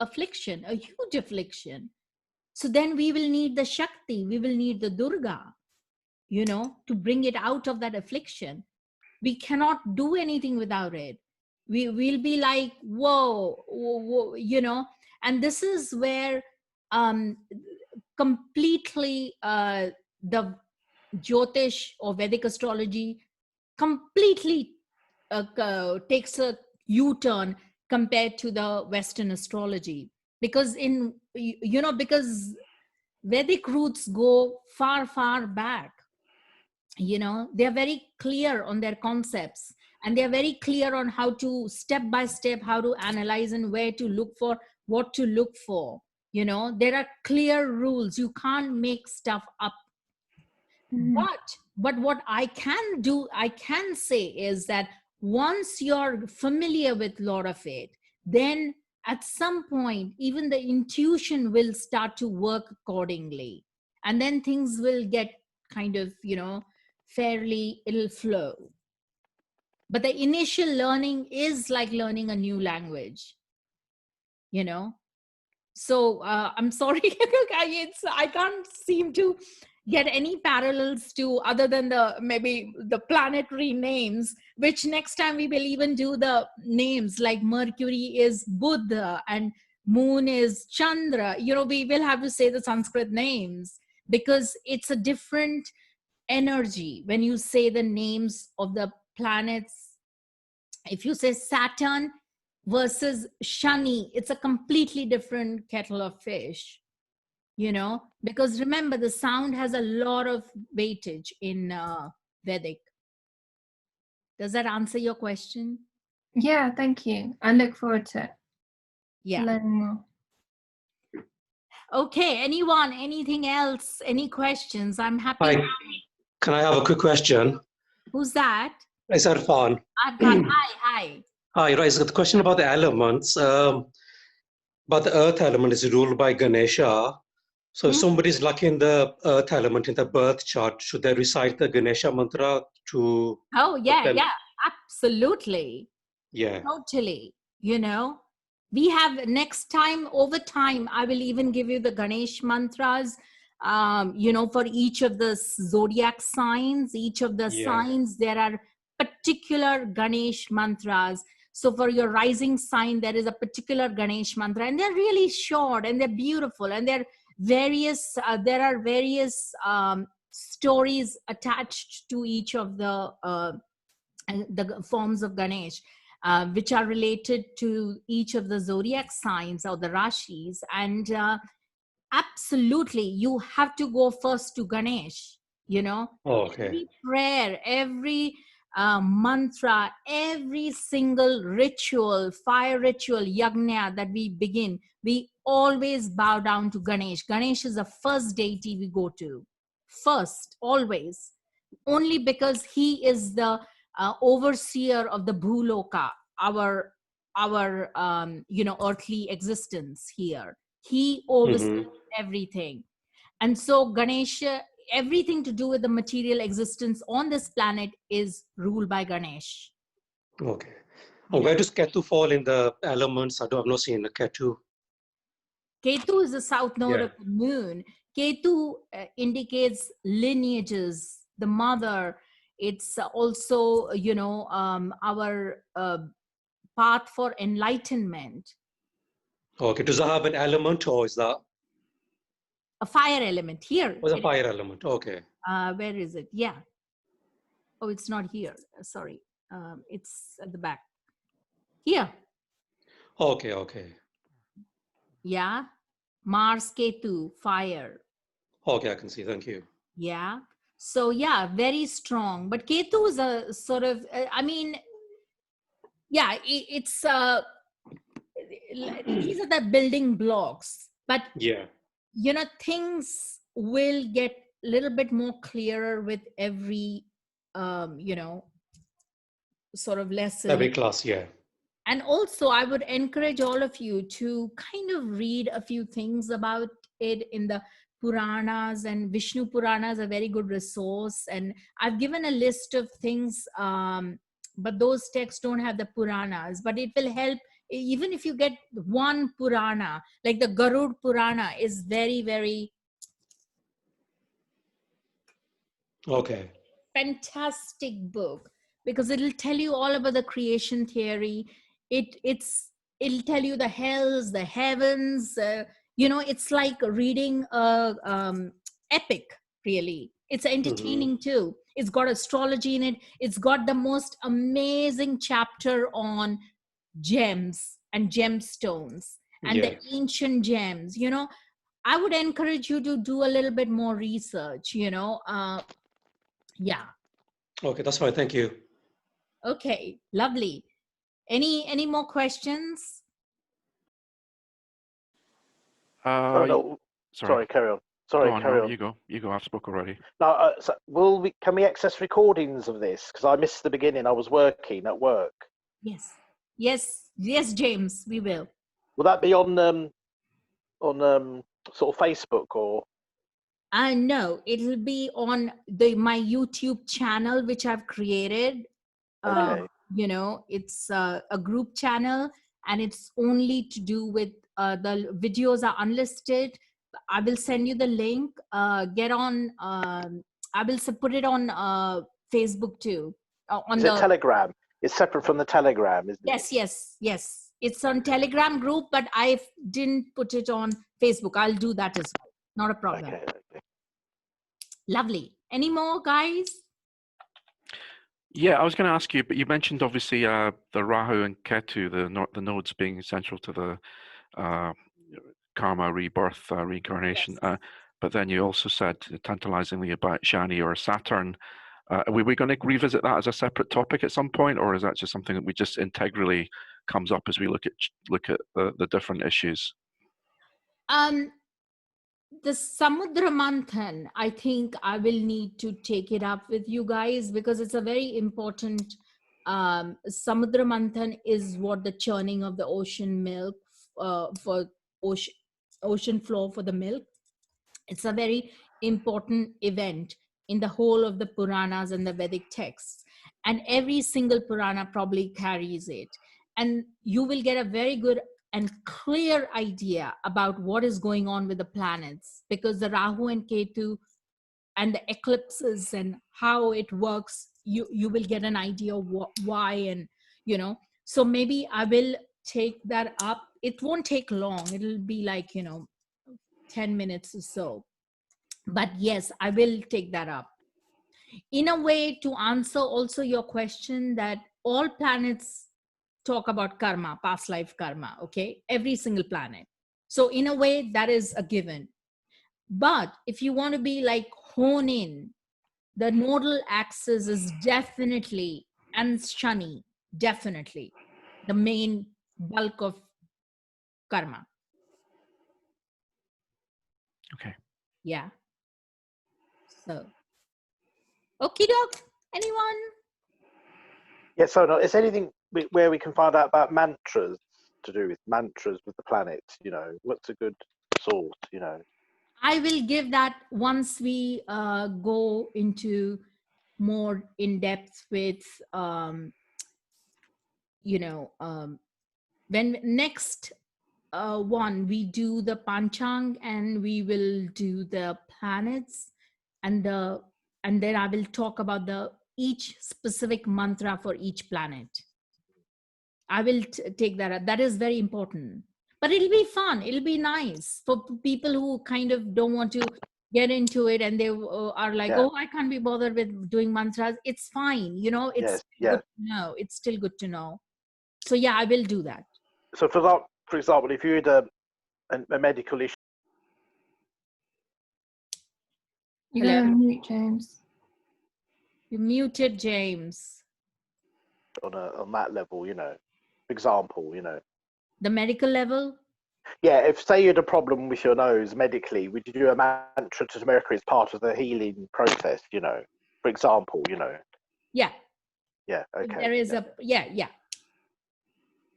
affliction, a huge affliction. So then we will need the Shakti, we will need the Durga, to bring it out of that affliction. We cannot do anything without it. We will be like, whoa, and this is where completely the Jyotish or Vedic astrology completely takes a U-turn compared to the Western astrology, because because Vedic roots go far back. They're very clear on their concepts, and they're very clear on how to step by step, how to analyze and where to look for, what to look for. There are clear rules. You can't make stuff up. But what I can say is that once you're familiar with a lot of it, then at some point, even the intuition will start to work accordingly. And then things will get kind of, fairly, it'll flow. But the initial learning is like learning a new language, So I'm sorry, I can't seem to get any parallels to, other than maybe the planetary names, which next time we will even do the names, like Mercury is Buddha and Moon is Chandra. We will have to say the Sanskrit names, because it's a different energy when you say the names of the planets. If you say Saturn versus Shani, it's a completely different kettle of fish, because remember, the sound has a lot of weightage in Vedic. Does that answer your question? Yeah, thank you. I look forward to learning more. Okay, anything else? Any questions? I'm happy. Hi. Can I have a quick question? Who's that? It's Arfan. Arfan, hi. Hi, right. So the question about the elements, but the earth element is ruled by Ganesha. So if somebody's lucky in the earth element in the birth chart, should they recite the Ganesha mantra to... Oh, yeah, absolutely. Yeah. Totally. We have next time, over time, I will even give you the Ganesh mantras, for each of the zodiac signs, each of the signs, there are particular Ganesh mantras. So for your rising sign, there is a particular Ganesh mantra, and they're really short and they're beautiful, and there are various stories attached to each of the forms of Ganesh, which are related to each of the zodiac signs or the Rashis. And absolutely, you have to go first to Ganesh, Every prayer, every mantra, every single ritual, fire ritual, yajna that we begin, we always bow down to Ganesh. Ganesh is the first deity we go to. First, always. Only because he is the overseer of the bhuloka, our earthly existence here. He oversees everything. And so Ganesha, everything to do with the material existence on this planet is ruled by Ganesh. Okay. And where does Ketu fall in the elements? I've not seen the Ketu. Ketu is the south node of the moon. Ketu indicates lineages, the mother. It's also, our path for enlightenment. Okay. Does it have an element, or is that A fire element here? was a fire element? Okay. Where is it? Yeah. Oh, it's not here. Sorry. It's at the back. Here. Okay. Okay. Yeah. Mars, Ketu, fire. Okay. I can see. Thank you. Yeah. So yeah, very strong. But Ketu is a sort of, it's these are the building blocks. But Yeah. things will get a little bit more clearer with every sort of lesson. Every class, yeah. And also I would encourage all of you to kind of read a few things about it in the Puranas, and Vishnu Purana is a very good resource. And I've given a list of things, but those texts don't have the Puranas, but it will help. Even if you get one Purana, like the Garud Purana is very, very fantastic book, because it'll tell you all about the creation theory. It'll tell you the hells, the heavens. It's like reading a epic. Really, it's entertaining too. It's got astrology in it. It's got the most amazing chapter on gems and gemstones and the ancient gems. I would encourage you to do a little bit more research. Yeah. Okay, that's fine. Thank you. Okay, lovely. Any more questions? No. Sorry, carry on. Sorry, carry on. You go. I've spoke already. Now, can we access recordings of this? Because I missed the beginning. I was working at work. Yes, James. We will. Will that be on sort of Facebook or? No, it'll be on my YouTube channel, which I've created. Okay. It's a group channel, and it's only to do with the videos are unlisted. I will send you the link. Get on. I will put it on Facebook too. Is it Telegram? It's separate from the Telegram, isn't it? Yes. It's on Telegram group, but I didn't put it on Facebook. I'll do that as well. Not a problem. Okay. Lovely. Any more, guys? Yeah, I was going to ask you, but you mentioned obviously the Rahu and Ketu, the nodes being essential to the karma, rebirth, reincarnation. But then you also said tantalizingly about Shani or Saturn. Are we going to revisit that as a separate topic at some point, or is that just something that we just integrally comes up as we look at the different issues? The Samudra Manthan, I think I will need to take it up with you guys, because it's a very important. Samudra Manthan is what the churning of the ocean milk for ocean floor for the milk. It's a very important event in the whole of the Puranas and the Vedic texts, and every single Purana probably carries it, and you will get a very good and clear idea about what is going on with the planets, because the Rahu and Ketu and the eclipses and how it works, you will get an idea of why, and so maybe I will take that up. It won't take long. It'll be like 10 minutes or so, but yes, I will take that up. In a way, to answer also your question, that all planets talk about karma, past life karma, okay? Every single planet. So in a way, that is a given. But if you want to be like hone in, the nodal axis is definitely, and Shani, definitely the main bulk of karma. Okay. Yeah. So, okie doke. Anyone? Yeah, so no, is anything where we can find out about mantras to do with mantras with the planets? You know, what's a good source? You know, I will give that once we go into more in depth with, when next one we do the panchang and we will do the planets and then I will talk about each specific mantra for each planet. I will take that up. That is very important, but it'll be fun, it'll be nice for people who kind of don't want to get into it and they are like, oh, I can't be bothered with doing mantras. It's fine, it's good to know. It's still good to know. So yeah, I will do that. So for example, if you had a medical issue, you're going to mute, James. You muted, James. On that level, for example, the medical level. Yeah, if say you had a problem with your nose medically, would you do a mantra to Mercury as part of the healing process? For example, Yeah. Yeah. Okay. There is yeah.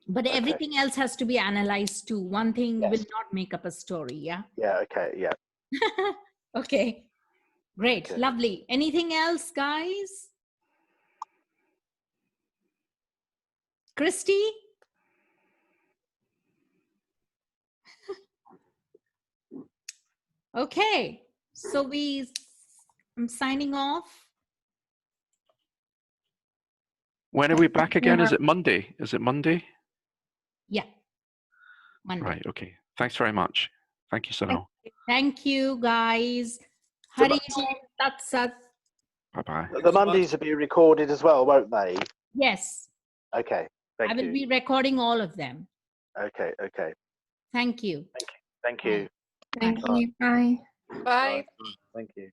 But everything else has to be analyzed too. One thing will not make up a story. Yeah. Yeah. Okay. Yeah. Okay. Great. Okay. Lovely. Anything else, guys? Christy? Okay. So I'm signing off. When are we back again? Is it Monday? Is it Monday? Yeah. Monday. Right. Okay. Thanks very much. Thank you, Sonal. Thank you, guys. Hari Om Tat Sat. Bye-bye. The Mondays will be recorded as well, won't they? Yes. Okay. Thank you. I will be recording all of them. Okay. Okay. Thank you. Thank you. Thank you. Bye. Bye. Thank you.